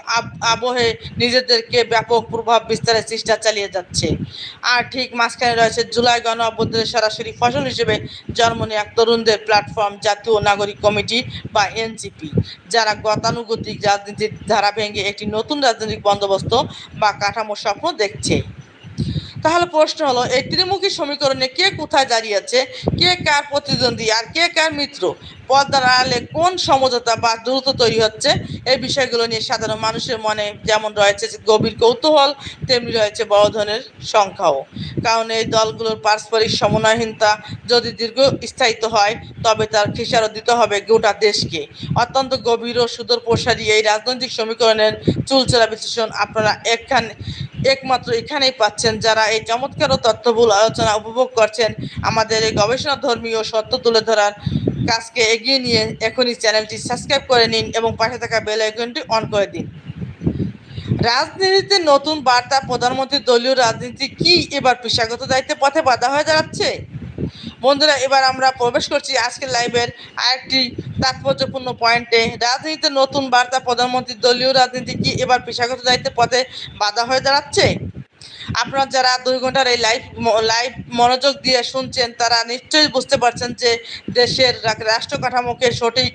আবহে নিজেদেরকে ব্যাপক প্রভাব বিস্তারের চেষ্টা চালিয়ে যাচ্ছে। আর ঠিক মাঝখানে রয়েছে জুলাই গণ অভ্যুত্থানের সরাসরি ফসল হিসেবে জন্ম নেওয়া তরুণদের প্ল্যাটফর্ম জাতীয় নাগরিক কমিটি বা এনসিপি, যারা গতানুগতিক রাজনীতির ধারা ভেঙে একটি নতুন রাজনৈতিক বন্দোবস্ত বা কাঠামোর স্বপ্ন দেখছে। তাহলে প্রশ্ন হলো, এই ত্রিমুখী সমীকরণে কে কোথায় দাঁড়িয়েছে, কে কার প্রতিদ্বন্দ্বী আর কে কার মিত্র, পর্দার আড়ালে কোন সমঝোতা বা দূরত্ব তৈরি হচ্ছে, এই বিষয়গুলো নিয়ে সাধারণ মানুষের মনে যেমন রয়েছে গভীর কৌতূহল, তেমনি রয়েছে বড় ধরনের সংখ্যাও। কারণ এই দলগুলোর পারস্পরিক সমন্বয়হীনতা যদি দীর্ঘস্থায়িত হয়, তবে তার খেসারত দিতে হবে গোটা দেশকে। অত্যন্ত গভীর ও সুদূর প্রসারী এই রাজনৈতিক সমীকরণের চুলচেরা বিশ্লেষণ আপনারা একমাত্র এখানেই পাচ্ছেন। যারা এই চমৎকার ও তথ্যবহুল আলোচনা উপভোগ করছেন, আমাদের এই গবেষণাধর্মী ও সত্য তুলে ধরার কাজকে এগিয়ে নিয়ে এখনই চ্যানেলটি সাবস্ক্রাইব করে নিন এবং পাশে থাকা বেল আইকনটি অন করে দিন। রাজনীতিতে নতুন বার্তা, প্রধানমন্ত্রীর দলীয় রাজনীতি কি এবার পেশাগত দায়িত্বের পথে বাধা হয়ে দাঁড়াচ্ছে? বন্ধুরা, এবার আমরা প্রবেশ করছি আজকের লাইভের আরেকটি তাৎপর্যপূর্ণ পয়েন্টে। রাজনীতিতে নতুন বার্তা, প্রধানমন্ত্রীর দলীয় রাজনীতি কি এবার পেশাগত দায়িত্বের পথে বাধা হয়ে দাঁড়াচ্ছে? আপনারা যারা 2 ঘন্টার এই লাইভ মনোযোগ দিয়ে শুনছেন, তারা নিশ্চয়ই বুঝতে পারছেন যে দেশের রাষ্ট্র কাঠামোকে সঠিক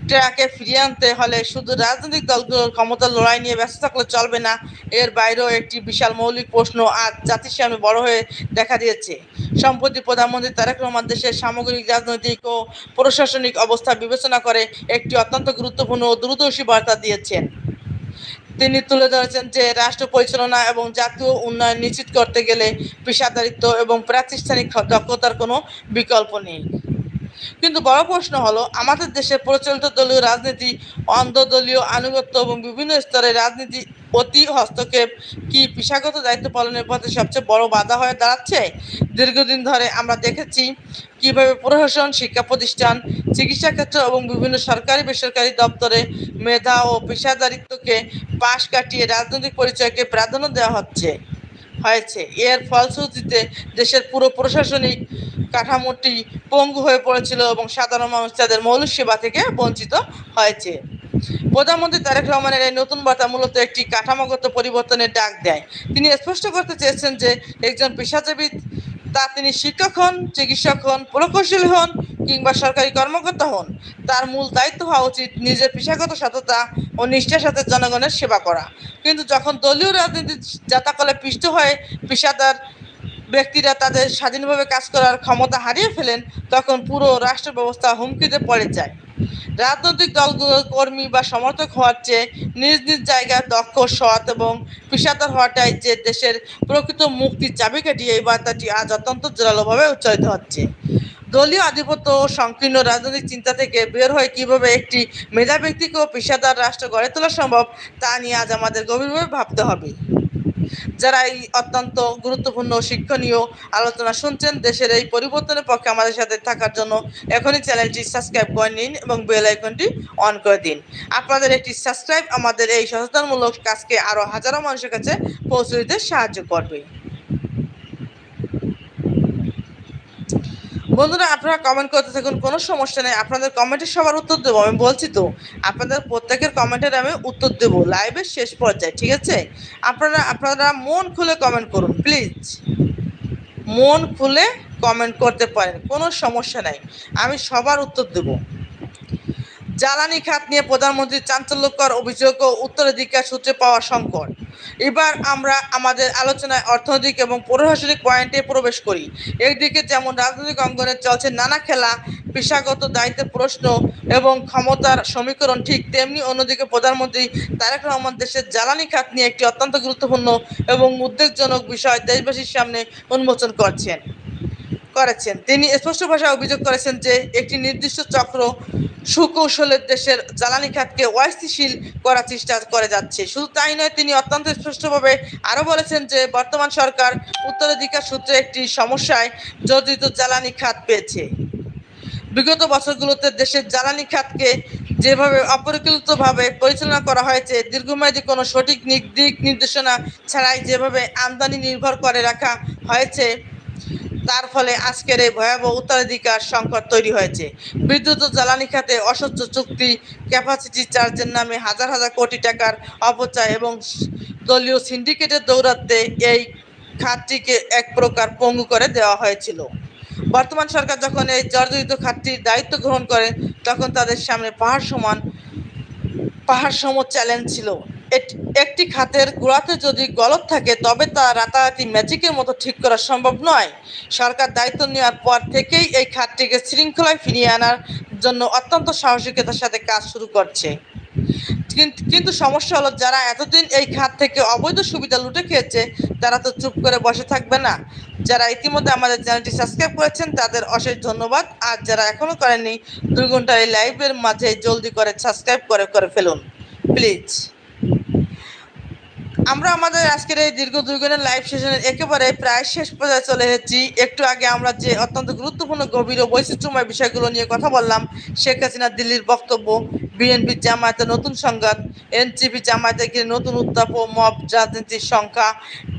ট্র্যাকে ফিরিয়ে আনতে হলে শুধু রাজনৈতিক দলগুলোর ক্ষমতার লড়াই নিয়ে ব্যস্ত থাকলে চলবে না। এর বাইরেও একটি বিশাল মৌলিক প্রশ্ন আজ জাতির সামনে বড় হয়ে দেখা দিয়েছে। সম্প্রতি প্রধানমন্ত্রী তারেক রহমান দেশের সামগ্রিক রাজনৈতিক ও প্রশাসনিক অবস্থা বিবেচনা করে একটি অত্যন্ত গুরুত্বপূর্ণ ও দূরদর্শী বার্তা দিয়েছেন। তিনি তুলে ধরেছেন যে রাষ্ট্র পরিচালনা এবং জাতীয় উন্নয়ন নিশ্চিত করতে গেলে পেশাদারিত্ব এবং প্রাতিষ্ঠানিক দক্ষতার কোনো বিকল্প নেই। কিন্তু বড় প্রশ্ন হলো, আমাদের দেশের প্রচলিত দলীয় রাজনীতি, অন্ধদলীয় আনুগত্য এবং বিভিন্ন স্তরের রাজনীতি অতি হস্তক্ষেপ কি পেশাগত দায়িত্ব পালনের পথে সবচেয়ে বড় বাধা হয়ে দাঁড়াচ্ছে? দীর্ঘদিন ধরে আমরা দেখেছি কিভাবে প্রশাসন, শিক্ষা প্রতিষ্ঠান, চিকিৎসা ক্ষেত্র এবং বিভিন্ন সরকারি বেসরকারি দপ্তরে মেধা ও পেশাদারিত্বকে পাশ কাটিয়ে রাজনৈতিক পরিচয়কে প্রাধান্য দেওয়া হয়েছে। এর ফলশ্রুতিতে দেশের পুরো প্রশাসনিক কাঠামোটি পঙ্গু হয়ে পড়েছিল এবং সাধারণ মানুষ তাদের মৌলিক সেবা থেকে বঞ্চিত হয়েছে। প্রধানমন্ত্রী তারেক রহমানের এই নতুন বার্তা মূলত একটি কাঠামোগত পরিবর্তনের ডাক দেয়। তিনি স্পষ্ট করতে চেয়েছেন যে একজন পেশাজীবী, তা তিনি শিক্ষক হন, চিকিৎসক হন, প্রকৌশলী হন কিংবা সরকারি কর্মকর্তা হন, তার মূল দায়িত্ব হওয়া উচিত নিজের পেশাগত সততা ও নিষ্ঠার সাথে জনগণের সেবা করা। কিন্তু যখন দলীয় রাজনীতির জাতাকলে পিষ্ট হয়ে পেশাদার ব্যক্তিরা তাদের স্বাধীনভাবে কাজ করার ক্ষমতা হারিয়ে ফেলেন, তখন পুরো রাষ্ট্র ব্যবস্থা হুমকিতে পড়ে যায়। রাজনৈতিক দলগুলোর কর্মী বা সমর্থক হওয়ার চেয়ে নিজ নিজ জায়গায় দক্ষ, সৎ এবং পেশাদার হওয়াটাই যে দেশের প্রকৃত মুক্তির চাবিকাঠি, এই বার্তাটি আজ অত্যন্ত জোরালোভাবে উচ্চারিত হচ্ছে। দলীয় আধিপত্য ও সংকীর্ণ রাজনৈতিক চিন্তা থেকে বের হয়ে কীভাবে একটি মেধা ব্যক্তিকে ও পেশাদার রাষ্ট্র গড়ে তোলা সম্ভব, তা নিয়ে আজ আমাদের গভীরভাবে ভাবতে হবে। যারা এই অত্যন্ত গুরুত্বপূর্ণ শিক্ষণীয় আলোচনা শুনছেন, দেশের এই পরিবর্তনের পক্ষে আমাদের সাথে থাকার জন্য এখনই চ্যানেলটি সাবস্ক্রাইব করে নিন এবং বেল আইকনটি অন করে দিন। আপনাদের একটি সাবস্ক্রাইব আমাদের এই সচেতনমূলক কাজকে আরও হাজারো মানুষের কাছে পৌঁছে দিতে সাহায্য করবে। বন্ধুরা, আপনারা কমেন্ট করতে থাকুন, কোনো সমস্যা নেই, আপনাদের কমেন্টের সবার উত্তর দেবো। আমি বলছি তো, আপনাদের প্রত্যেকের কমেন্টের আমি উত্তর দেবো লাইভের শেষ পর্যায়ে, ঠিক আছে? আপনারা মন খুলে কমেন্ট করুন, প্লিজ মন খুলে কমেন্ট করতে পারেন, কোনো সমস্যা নাই, আমি সবার উত্তর দেব। জ্বালানি খাত নিয়ে প্রধানমন্ত্রীর চাঞ্চল্যকর অভিযোগ ও উত্তরাধিকার সূত্রে পাওয়া সংকট। এবার আমরা আমাদের আলোচনায় অর্থনৈতিক এবং প্রশাসনিক পয়েন্টে প্রবেশ করি। একদিকে যেমন রাজনৈতিক অঙ্গনে চলছে নানা খেলা, পেশাগত দায়িত্বের প্রশ্ন এবং ক্ষমতার সমীকরণ, ঠিক তেমনি অন্যদিকে প্রধানমন্ত্রী তারেক রহমান দেশের জ্বালানি খাত নিয়ে একটি অত্যন্ত গুরুত্বপূর্ণ এবং উদ্বেগজনক বিষয় দেশবাসীর সামনে উন্মোচন করেছেন। তিনি স্পষ্ট ভাষায় অভিযোগ করেছেন যে একটি নির্দিষ্ট চক্র সুকৌশলে দেশের জ্বালানি খাতকে অস্থিতিশীল করার চেষ্টা করে যাচ্ছে। শুধু তাই নয়, তিনি অত্যন্ত স্পষ্টভাবে আরও বলেছেন যে বর্তমান সরকার উত্তরাধিকার সূত্রে একটি সমস্যায় জর্জরিত জ্বালানি খাত পেয়েছে। বিগত বছরগুলোতে দেশের জ্বালানি খাতকে যেভাবে অপরিকল্পিতভাবে পরিচালনা করা হয়েছে, দীর্ঘমেয়াদী কোনো সঠিক দিক নির্দেশনা ছাড়াই যেভাবে আমদানি নির্ভর করে রাখা হয়েছে, তার ফলে আজকের এই ভয়াবহ উত্তরাধিকার সংকট তৈরি হয়েছে। বিদ্যুৎ ও জ্বালানি খাতে অস্বচ্ছ চুক্তি, ক্যাপাসিটি চার্জের নামে হাজার হাজার কোটি টাকার অপচয় এবং দলীয় সিন্ডিকেটের দৌরাত্ম্যে এই খাতটিকে এক প্রকার পঙ্গু করে দেওয়া হয়েছিল। বর্তমান সরকার যখন এই জর্জরিত খাতটির দায়িত্ব গ্রহণ করে, তখন তাদের সামনে পাহাড় সম চ্যালেঞ্জ ছিল। একটি খাতের গোড়াতে যদি গলদ থাকে, তবে তা রাতারাতি ম্যাজিকের মতো ঠিক করা সম্ভব নয়। সরকার দায়িত্ব নেওয়ার পর থেকেই এই খাতটিকে শৃঙ্খলায় ফিরিয়ে আনার জন্য অত্যন্ত সাহসিকতার সাথে কাজ শুরু করছে। কিন্তু সমস্যা হলো, যারা এতদিন এই খাত থেকে অবৈধ সুবিধা লুটে খেয়েছে, তারা তো চুপ করে বসে থাকবে না। যারা ইতিমধ্যে আমাদের চ্যানেলটি সাবস্ক্রাইব করেছেন, তাদের অশেষ ধন্যবাদ। আর যারা এখনো করেননি, 2 ঘন্টার এই লাইভের মাঝে জলদি করে সাবস্ক্রাইব করে ফেলুন প্লিজ। আমরা আমাদের আজকের এই দীর্ঘ 2 ঘন্টার লাইভ সেশনের একেবারে প্রায় শেষ পর্যায়ে চলে এসেছি। একটু আগে আমরা যে অত্যন্ত গুরুত্বপূর্ণ, গভীর ও বৈচিত্র্যময় বিষয়গুলো নিয়ে কথা বললাম, শেখ হাসিনা দিল্লির বক্তব্য, বিএনপি জামায়াতের নতুন সংঘাত, এনসিপি জামায়াতে ঘিরে নতুন উত্তাপ ও মব রাজনীতির সংখ্যা,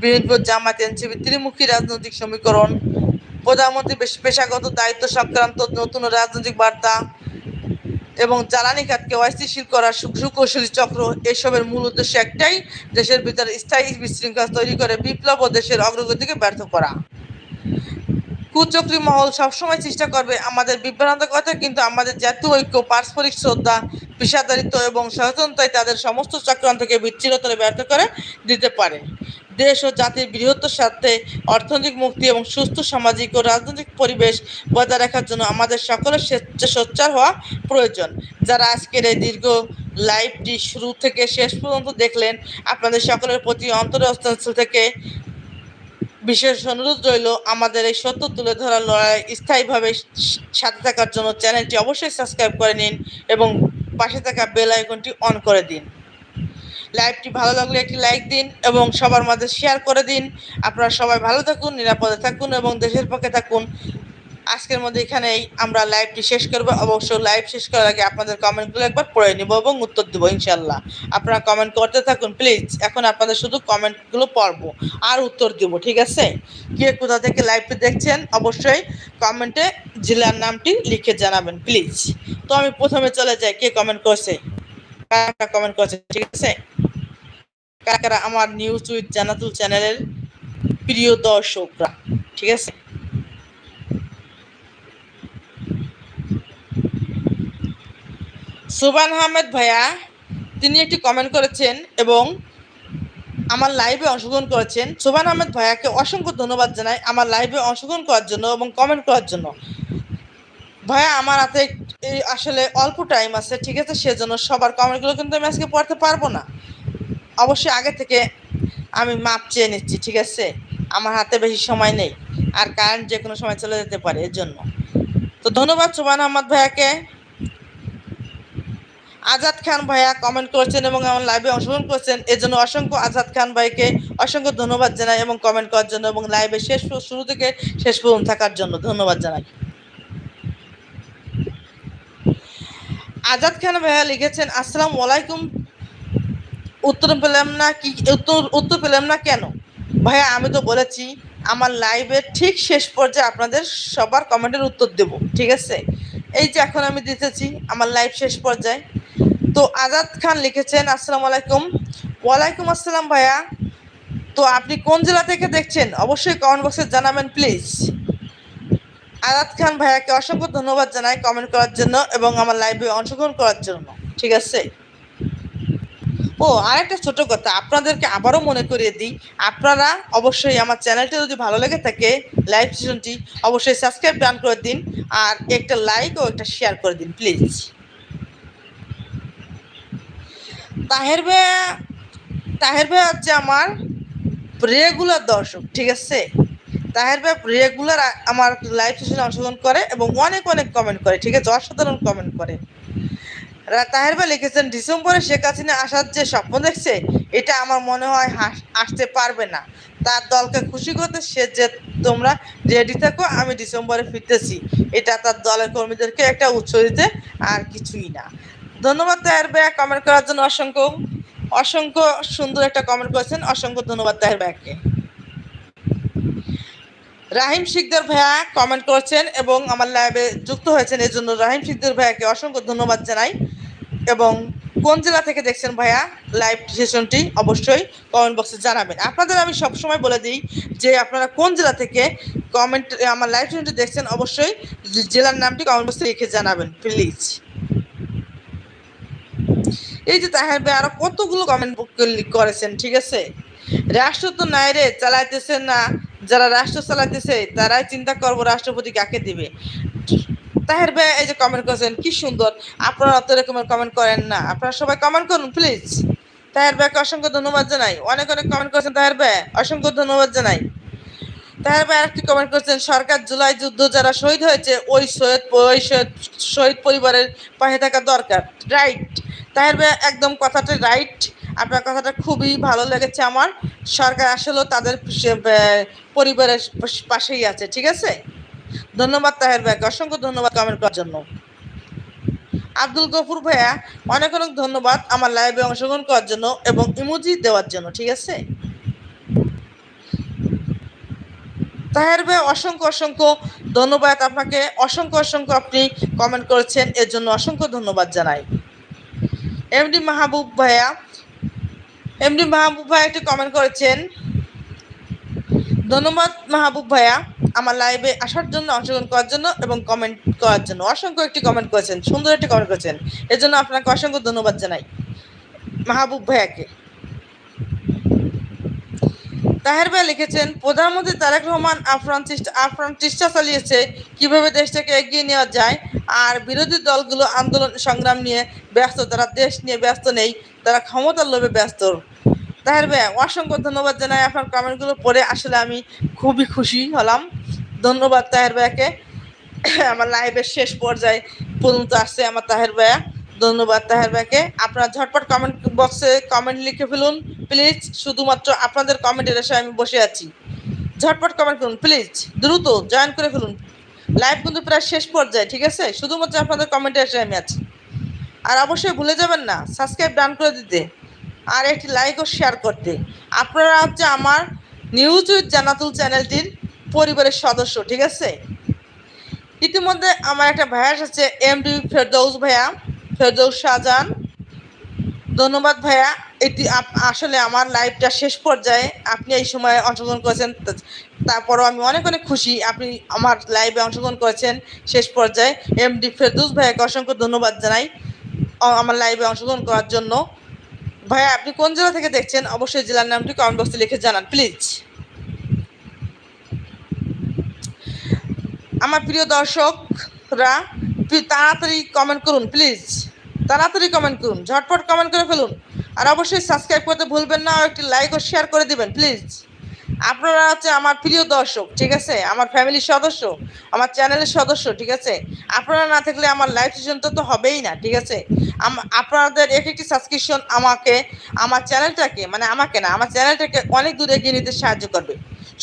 বিএনপি জামায়াত এনসিপি ত্রিমুখী রাজনৈতিক সমীকরণ, প্রধানমন্ত্রী পেশাগত দায়িত্ব সংক্রান্ত নতুন রাজনৈতিক বার্তা এবং জ্বালানি খাতকে অস্থিতিশীল করার সুকৌশলী চক্র, এসবের মূল উদ্দেশ্য একটাই, দেশের ভিতরে স্থায়ী বিশৃঙ্খলা তৈরি করে বিপ্লব ও দেশের অগ্রগতিকে ব্যর্থ করা। কুচক্রী মহল সবসময় চেষ্টা করবে আমাদের বিভ্রান্ত কথা, কিন্তু আমাদের জাতীয় ঐক্য, পারস্পরিক শ্রদ্ধা, পেশাদারিত্ব এবং সচেতনতাই তাদের সমস্ত চক্রান্তকে বিচ্ছিন্নতায় ব্যর্থ করে দিতে পারে। দেশ ও জাতির বৃহত্তর স্বার্থে অর্থনৈতিক মুক্তি এবং সুস্থ সামাজিক ও রাজনৈতিক পরিবেশ বজায় রাখার জন্য আমাদের সকলের সোচ্চার হওয়া প্রয়োজন। যারা আজকের এই দীর্ঘ লাইভটি শুরু থেকে শেষ পর্যন্ত দেখলেন, আপনাদের সকলের প্রতি অন্তরস্থল থেকে বিশেষ অনুরোধ রইল, আমাদের এই সত্য তুলে ধরার লড়াই স্থায়ীভাবে সাথে থাকার জন্য চ্যানেলটি অবশ্যই সাবস্ক্রাইব করে নিন এবং পাশে থাকা বেল আইকনটি অন করে দিন। লাইভটি ভালো লাগলে একটি লাইক দিন এবং সবার মাঝে শেয়ার করে দিন। আপনারা সবাই ভালো থাকুন, নিরাপদে থাকুন এবং দেশের পক্ষে থাকুন। আজকের মধ্যে এখানেই আমরা লাইভটি শেষ করব। অবশ্য লাইভ শেষ করার আগে আপনাদের কমেন্টগুলো একবার পড়ে নিব এবং উত্তর দেবো ইনশাল্লাহ। আপনারা কমেন্ট করতে থাকুন প্লিজ। এখন আপনাদের শুধু কমেন্টগুলো পড়বো আর উত্তর দেবো, ঠিক আছে? কে কোথা থেকে লাইভটি দেখছেন অবশ্যই কমেন্টে জেলার নামটি লিখে জানাবেন প্লিজ। তো আমি প্রথমে চলে যাই, কে কমেন্ট করছে, কারা কমেন্ট করছে, ঠিক আছে? কারা কারা আমার নিউজ উইথ জান্নাতুল চ্যানেলের প্রিয় দর্শকরা, ঠিক আছে? সুবহান আহমেদ ভাইয়া, তিনি একটি কমেন্ট করেছেন এবং আমার লাইভে অংশগ্রহণ করেছেন। সুবহান আহমেদ ভাইয়াকে অসংখ্য ধন্যবাদ জানাই আমার লাইভে অংশগ্রহণ করার জন্য এবং কমেন্ট করার জন্য। ভাইয়া, আমার হাতে আসলে অল্প টাইম আছে, ঠিক আছে? সেজন্য সবার কমেন্টগুলো কিন্তু আমি আজকে পড়তে পারবো না। অবশ্যই আগে থেকে আমি মাপ চেয়ে নিচ্ছি, ঠিক আছে? আমার হাতে বেশি সময় নেই, আর কারেন্ট যে কোনো সময় চলে যেতে পারে, এর জন্য। তো ধন্যবাদ সুবহান আহমদ ভাইয়াকে। আজাদ খান ভাইয়া কমেন্ট করেছেন এবং আমার লাইভে অংশগ্রহণ করেছেন, এর জন্য অসংখ্য আজাদ খান ভাইকে অসংখ্য ধন্যবাদ জানাই এবং কমেন্ট করার জন্য এবং লাইভে শুরু থেকে শেষ পর্যন্ত থাকার জন্য ধন্যবাদ জানাই। আজাদ খান ভাইয়া লিখেছেন, আসসালামু আলাইকুম, উত্তর পেলাম না কেন? ভাইয়া, আমি তো বলেছি আমার লাইভের ঠিক শেষ পর্যায়ে আপনাদের সবার কমেন্টের উত্তর দেব, ঠিক আছে? এই যে এখন আমি দিতেছি আমার লাইভ শেষ পর্যায়ে। তো আজাদ খান লিখেছেন, আসসালামু আলাইকুম। ওয়ালাইকুম আসসালাম ভাইয়া। তো আপনি কোন জেলা থেকে দেখছেন অবশ্যই কমেন্ট বক্সে জানাবেন প্লিজ। আজাদ খান ভাইয়াকে অসংখ্য ধন্যবাদ জানাই কমেন্ট করার জন্য এবং আমার লাইভে অংশগ্রহণ করার জন্য। ঠিক আছে। ও আরেকটা ছোট কথা আপনাদেরকে আবারও মনে করিয়ে দিই, আপনারা অবশ্যই আমার চ্যানেলটি যদি ভালো লেগে থাকে লাইভ সেশনটি অবশ্যই সাবস্ক্রাইব ডান করে দিন আর একটা লাইক ও একটা শেয়ার করে দিন প্লিজ। তাহের ভাই হচ্ছে আমার রেগুলার দর্শক। ঠিক আছে। তাহের ভাই রেগুলার আমার লাইভ সেশনে অংশগ্রহণ করে এবং অনেক অনেক কমেন্ট করে। ঠিক আছে, অসাধারণ কমেন্ট করে। তাহের ভাই লিখেছেন ডিসেম্বরে শেখ হাসিনা আসার যে স্বপ্ন দেখছে এটা আমার মনে হয় আসতে পারবে না। তার দলকে খুশি করতে সে যে তোমরা রেডি থাকো, আমি ডিসেম্বরে ফিরতেছি, এটা তার দলের কর্মীদেরকে একটা উৎসাহ দিতে আর কিছুই না। ধন্যবাদ তাহের ভাই কমেন্ট করার জন্য। অসংখ্য অসংখ্য সুন্দর একটা কমেন্ট করেছেন, অসংখ্য ধন্যবাদ তাহের ভাইকে। রাহিম শিকদার ভাইয়া কমেন্ট করেছেন এবং আমার লাইভে যুক্ত হয়েছেন, এর জন্য রাহিম শিকদার ভাইয়াকে অসংখ্য ধন্যবাদ জানাই। এবং কোন জেলা থেকে দেখছেন ভাইয়া লাইভ সেশনটি অবশ্যই কমেন্ট বক্সে জানাবেন। আপনাদের আমি সবসময় বলে দিই যে আপনারা কোন জেলা থেকে কমেন্ট আমার লাইভ সেশনটি দেখছেন অবশ্যই জেলার নামটি কমেন্ট বক্সে লিখে জানাবেন প্লিজ। এই যে তাহের ভাই আরো কতগুলো কমেন্ট করেছেন। ঠিক আছে, রাষ্ট্র তো নাই রে, চালাইতেছে না, যারা রাষ্ট্র চালাইতেছে তারাই চিন্তা করবো রাষ্ট্রপতি কাকে দিবে। তাহের ভাই এই যে কমেন্ট করেছেন, কি সুন্দর। আপনারা তো এরকমের কমেন্ট করেন না, আপনারা সবাই কমেন্ট করুন প্লিজ। তাহের ভাইকে অসংখ্য ধন্যবাদ জানাই, অনেক অনেক কমেন্ট করেছেন তাহের ভাই, অসংখ্য ধন্যবাদ জানাই। তাহের ভাই আরেকটি কমেন্ট করেছেন, সরকার জুলাই যুদ্ধ যারা শহীদ হয়েছে ওই শহীদ পরিবারের পাশে থাকা দরকার। রাইট তাহের ভাই, একদম কথাটা রাইট, আপনার কথাটা খুবই ভালো লেগেছে আমার। সরকার আসলেও তাদের পরিবারের পাশেই আছে। ঠিক আছে, ধন্যবাদ তাহের ভাইকে, অসংখ্য ধন্যবাদ কমেন্ট করার জন্য। আব্দুল গফুর ভাইয়া অনেক অনেক ধন্যবাদ আমার লাইভে অংশগ্রহণ করার জন্য এবং ইমোজি দেওয়ার জন্য। ঠিক আছে, তাহের ভাই অসংখ্য অসংখ্য ধন্যবাদ আপনাকে, অসংখ্য অসংখ্য আপনি কমেন্ট করেছেন, এর জন্য অসংখ্য ধন্যবাদ জানাই। এমডি মাহবুব ভাইয়া একটি কমেন্ট করেছেন, ধন্যবাদ মাহবুব ভাইয়া আমার লাইভে আসার জন্য, অংশগ্রহণ করার জন্য এবং কমেন্ট করার জন্য। অসংখ্য একটি কমেন্ট করেছেন, সুন্দর একটি কমেন্ট করেছেন, এর জন্য আপনাকে অসংখ্য ধন্যবাদ জানাই মাহবুব ভাইয়াকে। তাহের ভাই লিখেছেন, প্রধানমন্ত্রী তারেক রহমান আফরান চেষ্টা চালিয়েছে কিভাবে দেশটাকে এগিয়ে নেওয়া যায়, আর বিরোধী দলগুলো আন্দোলন সংগ্রাম নিয়ে ব্যস্ত, তারা দেশ নিয়ে ব্যস্ত নেই, তারা ক্ষমতার লোভে ব্যস্ত। তাহের ভাই অসংখ্য ধন্যবাদ জানাই, আপনার কমেন্টগুলো পড়ে আসলে আমি খুবই খুশি হলাম। ধন্যবাদ তাহের ভাইয়াকে। আমার লাইভের শেষ পর্যায়ে পর্যন্ত আসছে আমার তাহের ভাইয়া, ধন্যবাদ তাহের ভাইকে। আপনারা ঝটপট কমেন্ট বক্সে কমেন্ট লিখে ফেলুন প্লিজ, শুধুমাত্র আপনাদের কমেন্টের আশায় আমি বসে আছি। ঝটপট কমেন্ট করুন প্লিজ, দ্রুত জয়েন করে ফেলুন, লাইভ কিন্তু প্রায় শেষ পর্যায়ে। ঠিক আছে, শুধুমাত্র আপনাদের কমেন্টের আশায় আমি আছি। আর অবশ্যই ভুলে যাবেন না সাবস্ক্রাইব ডান করে দিতে আর একটি লাইক ও শেয়ার করতে। আপনারা হচ্ছে আমার নিউজ উইথ জান্নাতুল চ্যানেলটির পরিবারের সদস্য। ঠিক আছে, ইতিমধ্যে আমার একটা ভাইয়া আছে এমডি ফেরদৌস ভাইয়া, ফেরদৌস শাহজাহান, ধন্যবাদ ভাইয়া। এটি আসলে আমার লাইভটা শেষ পর্যায়ে আপনি এই সময় অংশগ্রহণ করেছেন, তারপরও আমি অনেক অনেক খুশি আপনি আমার লাইভে অংশগ্রহণ করেছেন শেষ পর্যায়ে। এমডি ফেরদৌস ভাইয়াকে অসংখ্য ধন্যবাদ জানাই আমার লাইভে অংশগ্রহণ করার জন্য। ভাইয়া আপনি কোন জেলা থেকে দেখছেন অবশ্যই জেলার নামটি কমেন্ট বক্সে লিখে জানান প্লিজ। আমার প্রিয় দর্শকরা তাড়াতাড়ি কমেন্ট করুন প্লিজ, তাড়াতাড়ি কমেন্ট করুন, ঝটপট কমেন্ট করে ফেলুন। আর অবশ্যই সাবস্ক্রাইব করতে ভুলবেন না, একটি লাইক ও শেয়ার করে দিবেন প্লিজ। আপনারা হচ্ছে আমার প্রিয় দর্শক। ঠিক আছে, আমার ফ্যামিলির সদস্য, আমার চ্যানেলের সদস্য। ঠিক আছে, আপনারা না থাকলে আমার লাইভ সেশন তো হবেই না। ঠিক আছে, আপনাদের এক একটি সাবস্ক্রিপশন আমাকে, আমার চ্যানেলটাকে, মানে আমাকে না, আমার চ্যানেলটাকে অনেক দূরে এগিয়ে নিতে সাহায্য করবে।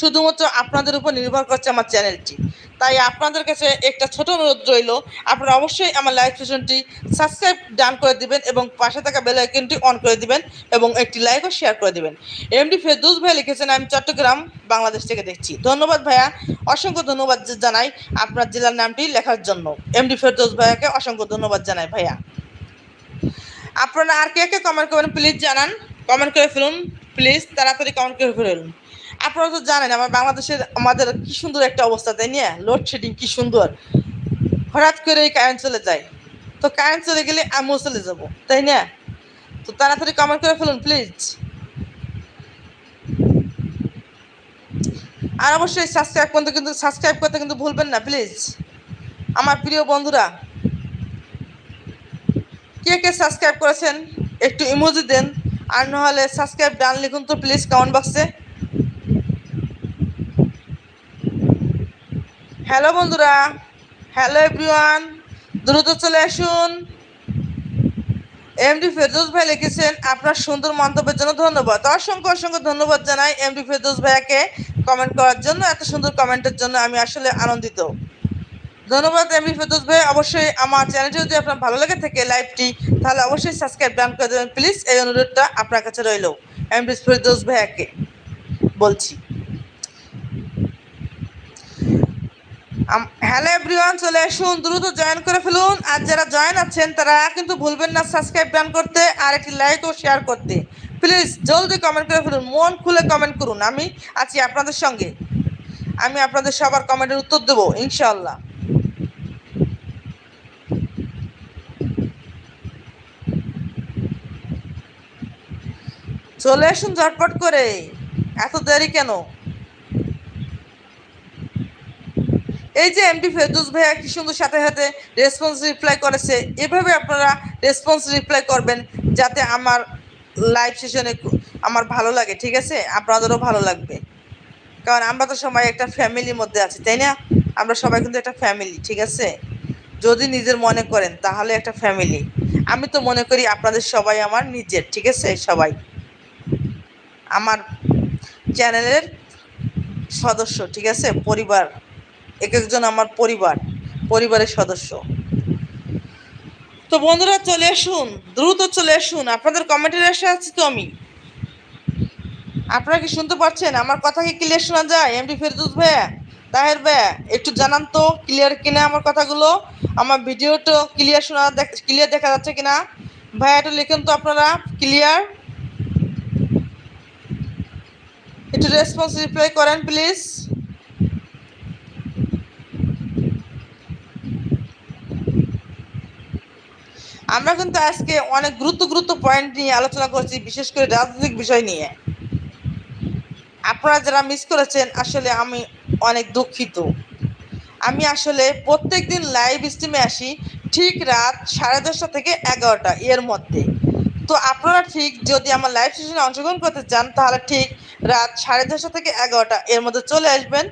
শুধুমাত্র আপনাদের উপর নির্ভর করছে আমার চ্যানেলটি। তাই আপনাদের কাছে একটা ছোট অনুরোধ রইল, আপনারা অবশ্যই আমার লাইভ সেশনটি সাবস্ক্রাইব ডান করে দিবেন এবং পাশে থাকা বেল আইকনটি অন করে দিবেন এবং একটি লাইক ও শেয়ার করে দিবেন। এমডি ফেরদৌস ভাই লিখেছেন, আমি চট্টগ্রাম বাংলাদেশ থেকে দেখছি। ধন্যবাদ ভাইয়া, অসংখ্য ধন্যবাদ জানাই আপনার জেলার নামটি লেখার জন্য। এমডি ফেরদৌস ভাইয়াকে অসংখ্য ধন্যবাদ জানাই ভাইয়া। আপনারা আর কে কে কমেন্ট করবেন প্লিজ জানান, কমেন্ট করে ফেলুন প্লিজ, তাড়াতাড়ি কমেন্ট করে ফেলুন। আপনারা তো জানেন আমার বাংলাদেশের আমাদের কি সুন্দর একটা অবস্থা, তাই না? লোডশেডিং কি সুন্দর, হঠাৎ করে কারেন্ট চলে যায়। তো কারেন্ট চলে গেলে আমিও চলে যাব, তাই না? তো তাড়াতাড়ি কমেন্ট করে ফেলুন প্লিজ। আর অবশ্যই সাবস্ক্রাইব করতে কিন্তু ভুলবেন না প্লিজ। আমার প্রিয় বন্ধুরা, কে কে সাবস্ক্রাইব করেছেন একটু ইমোজি দেন, আর নাহলে সাবস্ক্রাইব ডান লিখুন তো প্লিজ কমেন্ট বক্সে। হ্যালো বন্ধুরা, হ্যালো এভরিওয়ান, দ্রুত চলে আসুন। এমডি ফেরদৌস ভাই লিখেছেন আপনার সুন্দর মন্তব্যের জন্য ধন্যবাদ। অসংখ্য অসংখ্য ধন্যবাদ জানাই এমডি ফেরদৌস ভাইয়াকে কমেন্ট করার জন্য, এত সুন্দর কমেন্টের জন্য আমি আসলে আনন্দিত। ধন্যবাদ এমডি ফেরদৌস ভাই। অবশ্যই আমার চ্যানেলটি যদি আপনার ভালো লেগে থাকে লাইভটি, তাহলে অবশ্যই সাবস্ক্রাইব ডান করে দেবেন প্লিজ। এই অনুরোধটা আপনার কাছে রইল এমডি ফেরদৌস ভাইয়াকে বলছি। হ্যালো এভরিওয়ান, চলে আসুন, দ্রুত জয়েন করে ফেলুন। আর যারা জয়েন আছেন তারা কিন্তু ভুলবেন না সাবস্ক্রাইব ডান করতে আর একটি লাইক ও শেয়ার করতে। প্লিজ জলদি কমেন্ট করে ফেলুন, মন খুলে কমেন্ট করুন। আমি আছি আপনাদের সঙ্গে, আমি আপনাদের সবার কমেন্টের উত্তর দেবো ইনশাল্লাহ। চলে আসুন ঝটপট করে, এত দেরি কেন? এই যে এমডি ফেরদৌস ভাইয়া কি সুন্দর সাথে সাথে রেসপন্স রিপ্লাই করেছে, এভাবে আপনারা রেসপন্স রিপ্লাই করবেন যাতে আমার লাইভ সেশনে আমার ভালো লাগে, ঠিক আছে? আপনাদেরও ভালো লাগবে, কারণ আমরা তো সবাই একটা ফ্যামিলির মধ্যে আছি, তাই না? আমরা সবাই কিন্তু একটা ফ্যামিলি, ঠিক আছে? যদি নিজের মনে করেন তাহলে একটা ফ্যামিলি। আমি তো মনে করি আপনাদের সবাই আমার নিজের, ঠিক আছে? সবাই আমার চ্যানেলের সদস্য, ঠিক আছে? পরিবার, এক একজন আমার পরিবারের সদস্য। তো বন্ধুরা চলে আসুন, দ্রুত চলে আসুন, আপনাদের কমেন্টের আশা আছি তো আমি। আপনারা কি শুনতে পাচ্ছেন? আমার কথা কি ক্লিয়ার শোনা যায়? এমডি ফেরদৌস ভাইয়া, তাহের ভাইয়া, একটু জানান তো ক্লিয়ার কিনা আমার কথাগুলো, আমার ভিডিওটা ক্লিয়ার দেখা যাচ্ছে কিনা? ভাইয়া একটু লিখুন তো আপনারা ক্লিয়ার, একটু রেসপন্স রিপ্লাই করেন প্লিজ। আমরা কিন্তু আজকে অনেক গুরুত্ব পয়েন্ট নিয়ে আলোচনা করছি, বিশেষ করে রাজনৈতিক বিষয় নিয়ে। আপনারা যারা মিস করেছেন আসলে আমি অনেক দুঃখিত। আমি আসলে প্রত্যেক দিন লাইভ স্ট্রিমে আসি ঠিক রাত 10:30 থেকে 11টা এর মধ্যে। তো আপনারা ঠিক যদি আমার লাইভ সেশনে অংশগ্রহণ করতে চান তাহলে ঠিক রাত 10:30 থেকে 11টা এর মধ্যে চলে আসবেন,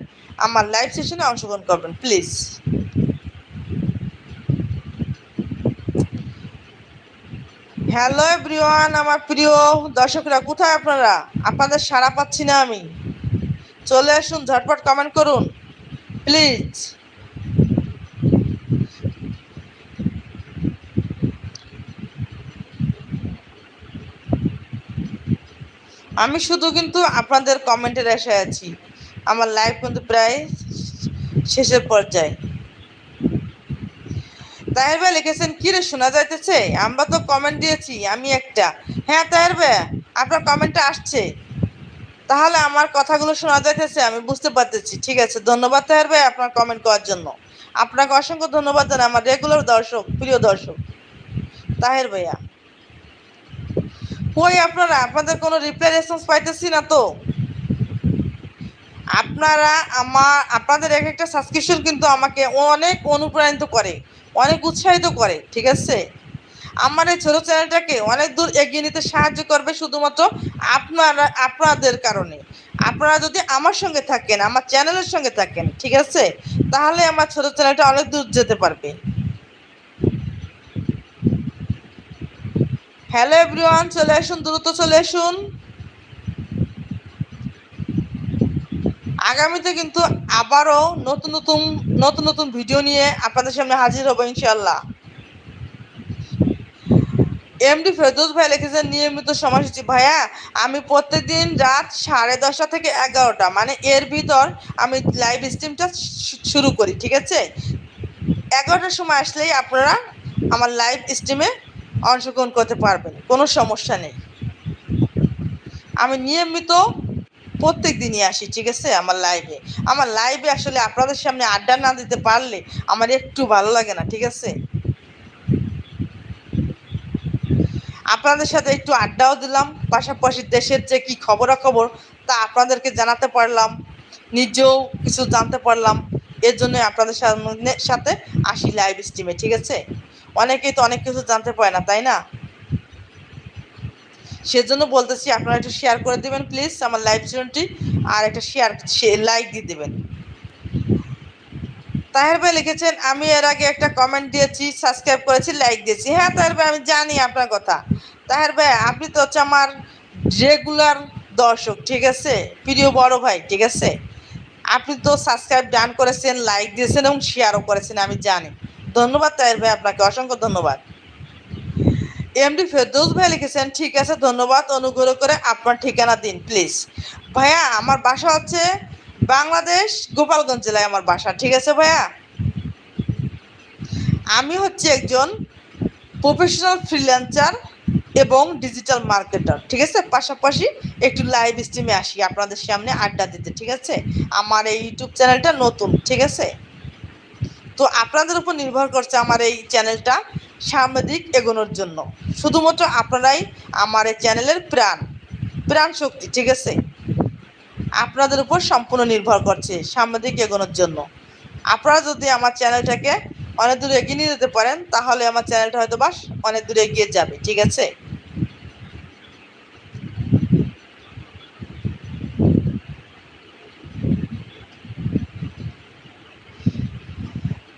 আমার লাইভ সেশনে অংশগ্রহণ করবেন প্লিজ। হ্যালো এভরিওয়ান, আমার প্রিয় দর্শকরা, কোথায় আপনারা? আপনাদের সাড়া পাচ্ছি না আমি। চলে আসুন, ঝটপট কমেন্ট করুন প্লিজ। আমি শুধু কিন্তু আপনাদের কমেন্টের আশায় আছি। আমার লাইভ কিন্তু প্রায় শেষের পর্যায়ে। তাহের ভাই লিখেছেন কি রে শোনা যাইতেছে? আমরা তো কমেন্ট দিয়েছি আমি একটা। হ্যাঁ তাহের ভাই, আপনার কমেন্টটা আসছে, তাহলে আমার কথাগুলো শোনা যাইতেছে, আমি বুঝতে পারতেছি। ঠিক আছে, ধন্যবাদ তাহের ভাই আপনার কমেন্ট করার জন্য। আপনাকে অসংখ্য ধন্যবাদ জানাই আমার রেগুলার দর্শক, প্রিয় দর্শক তাহের ভাইয়া। কই আপনারা? আপনাদের কোনো রিপ্লাই রেসপন্স পাইতেছি না তো। আপনাদের এক একটা সাবস্ক্রিপশন কিন্তু আমাকে অনেক অনুপ্রাণিত করে, অনেক উৎসাহিত করে, ঠিক আছে? আমার এই ছোটো চ্যানেলটাকে অনেক দূর এগিয়ে নিতে সাহায্য করবে শুধুমাত্র আপনাদের কারণে। আপনারা যদি আমার সঙ্গে থাকেন, আমার চ্যানেলের সঙ্গে থাকেন, ঠিক আছে, তাহলে আমার ছোটো চ্যানেলটা অনেক দূর যেতে পারবে। হ্যালো এভরিওয়ান, চলে আসুন, দ্রুত চলে আসুন। আগামীতে কিন্তু আবারও নতুন নতুন ভিডিও নিয়ে আপনাদের সামনে হাজির হবো ইনশাল্লাহ। এমডি ফেরদৌস ভাই লিখেছেন নিয়মিত সময়সূচি। ভাইয়া আমি প্রত্যেকদিন রাত 10:30 থেকে 11টা, মানে এর ভিতর আমি লাইভ স্ট্রিমটা শুরু করি, ঠিক আছে? 11টার সময় আসলেই আপনারা আমার লাইভ স্ট্রিমে অংশগ্রহণ করতে পারবেন, কোনো সমস্যা নেই। আমি নিয়মিত প্রত্যেক দিনই আসি, ঠিক আছে? আমার লাইভে আসলে আপনাদের সামনে আড্ডা না দিতে পারলে আমার একটু ভালো লাগে না, ঠিক আছে? আপনাদের সাথে একটু আড্ডাও দিলাম, পাশাপাশি দেশের যে কি খবরাখবর তা আপনাদেরকে জানাতে পারলাম, নিজেও কিছু জানতে পারলাম। এর জন্য আপনাদের সাথে আসি লাইভ স্ট্রিমে, ঠিক আছে? অনেকেই তো অনেক কিছু জানতে পারে না, তাই না? সেজন্য বলতেছি আপনারা একটু শেয়ার করে দেবেন প্লিজ আমার লাইভ স্ট্রিমটি, আর একটা লাইক দিয়ে দেবেন। তাহের ভাই লিখেছেন, আমি এর আগে একটা কমেন্ট দিয়েছি, সাবস্ক্রাইব করেছি, লাইক দিয়েছি। হ্যাঁ তাহের ভাই, আমি জানি আপনার কথা। তাহের ভাই, আপনি তো হচ্ছে আমার রেগুলার দর্শক, ঠিক আছে? প্রিয় বড় ভাই, ঠিক আছে? আপনি তো সাবস্ক্রাইব ডান করেছেন, লাইক দিয়েছেন এবং শেয়ারও করেছেন, আমি জানি। ধন্যবাদ তাহের ভাই, আপনাকে অসংখ্য ধন্যবাদ। এমডি ফেরদৌস ভাই লিখেছেন, ঠিক আছে ধন্যবাদ, অনুগ্রহ করে আপনার ঠিকানা দিন প্লিজ। ভাইয়া, আমার বাসা হচ্ছে বাংলাদেশ, গোপালগঞ্জ জেলায় আমার বাসা, ঠিক আছে ভাইয়া? আমি হচ্ছে একজন প্রফেশনাল ফ্রিল্যান্সার এবং ডিজিটাল মার্কেটার, ঠিক আছে? পাশাপাশি একটু লাইভ স্ট্রিমে আসি আপনাদের সামনে আড্ডা দিতে, ঠিক আছে? আমার এই ইউটিউব চ্যানেলটা নতুন, ঠিক আছে? তো আপনাদের উপর নির্ভর করছে আমার এই চ্যানেলটা সামনের দিক এগোনোর জন্য। শুধুমাত্র আপনারাই আমার এই চ্যানেলের প্রাণ শক্তি, ঠিক আছে? আপনাদের উপর সম্পূর্ণ নির্ভর করছে সামনের দিকে এগোনোর জন্য। আপনারা যদি আমার চ্যানেলটাকে অনেক দূরে এগিয়ে নিয়ে যেতে পারেন, তাহলে আমার চ্যানেলটা হয়তো বাস অনেক দূরে এগিয়ে যাবে, ঠিক আছে?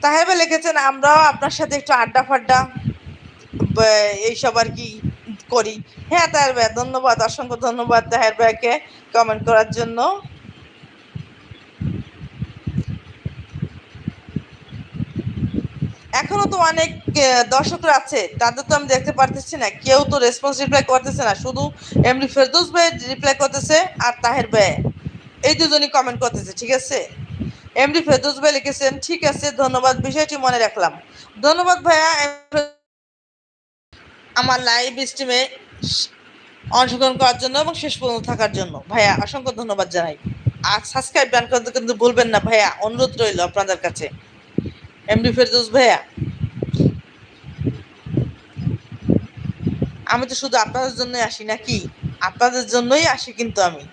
তাহের ভাই লিখেছেন, আমরাও আপনার সাথে একটু আড্ডা ফাড্ডা এইসব আর কি করি। হ্যাঁ তাহের ভাই, ধন্যবাদ, অসংখ্য ধন্যবাদ তাহের ভাইকে কমেন্ট করার জন্য। এখনো তো অনেক দর্শকরা আছে, তাদের তো আমি দেখতে পারতেছি না, কেউ তো রেসপন্স রিপ্লাই করতেছে না, শুধু এমনি ফেরদৌস ভাই রিপ্লাই করতেছে আর তাহের ভাই, এই দুজনই কমেন্ট করতেছে, ঠিক আছে? এমডি ফেরদৌস ভাই লিখেছেন, ঠিক আছে ধন্যবাদ, বিষয়টি মনে রাখলাম। ধন্যবাদ ভাইয়া আমার লাইভ স্ট্রিমে অংশগ্রহণ করার জন্য এবং শেষ পর্যন্ত থাকার জন্য। ভাইয়া অসংখ্য ধন্যবাদ জানাই। আর সাবস্ক্রাইব ডান করতে কিন্তু ভুলবেন না ভাইয়া, অনুরোধ রইল আপনাদের কাছে। এমডি ফেরদৌস ভাইয়া, আমি তো শুধু আপনাদের জন্যই আসি নাকি? আপনাদের জন্যই আসি কিন্তু আমি।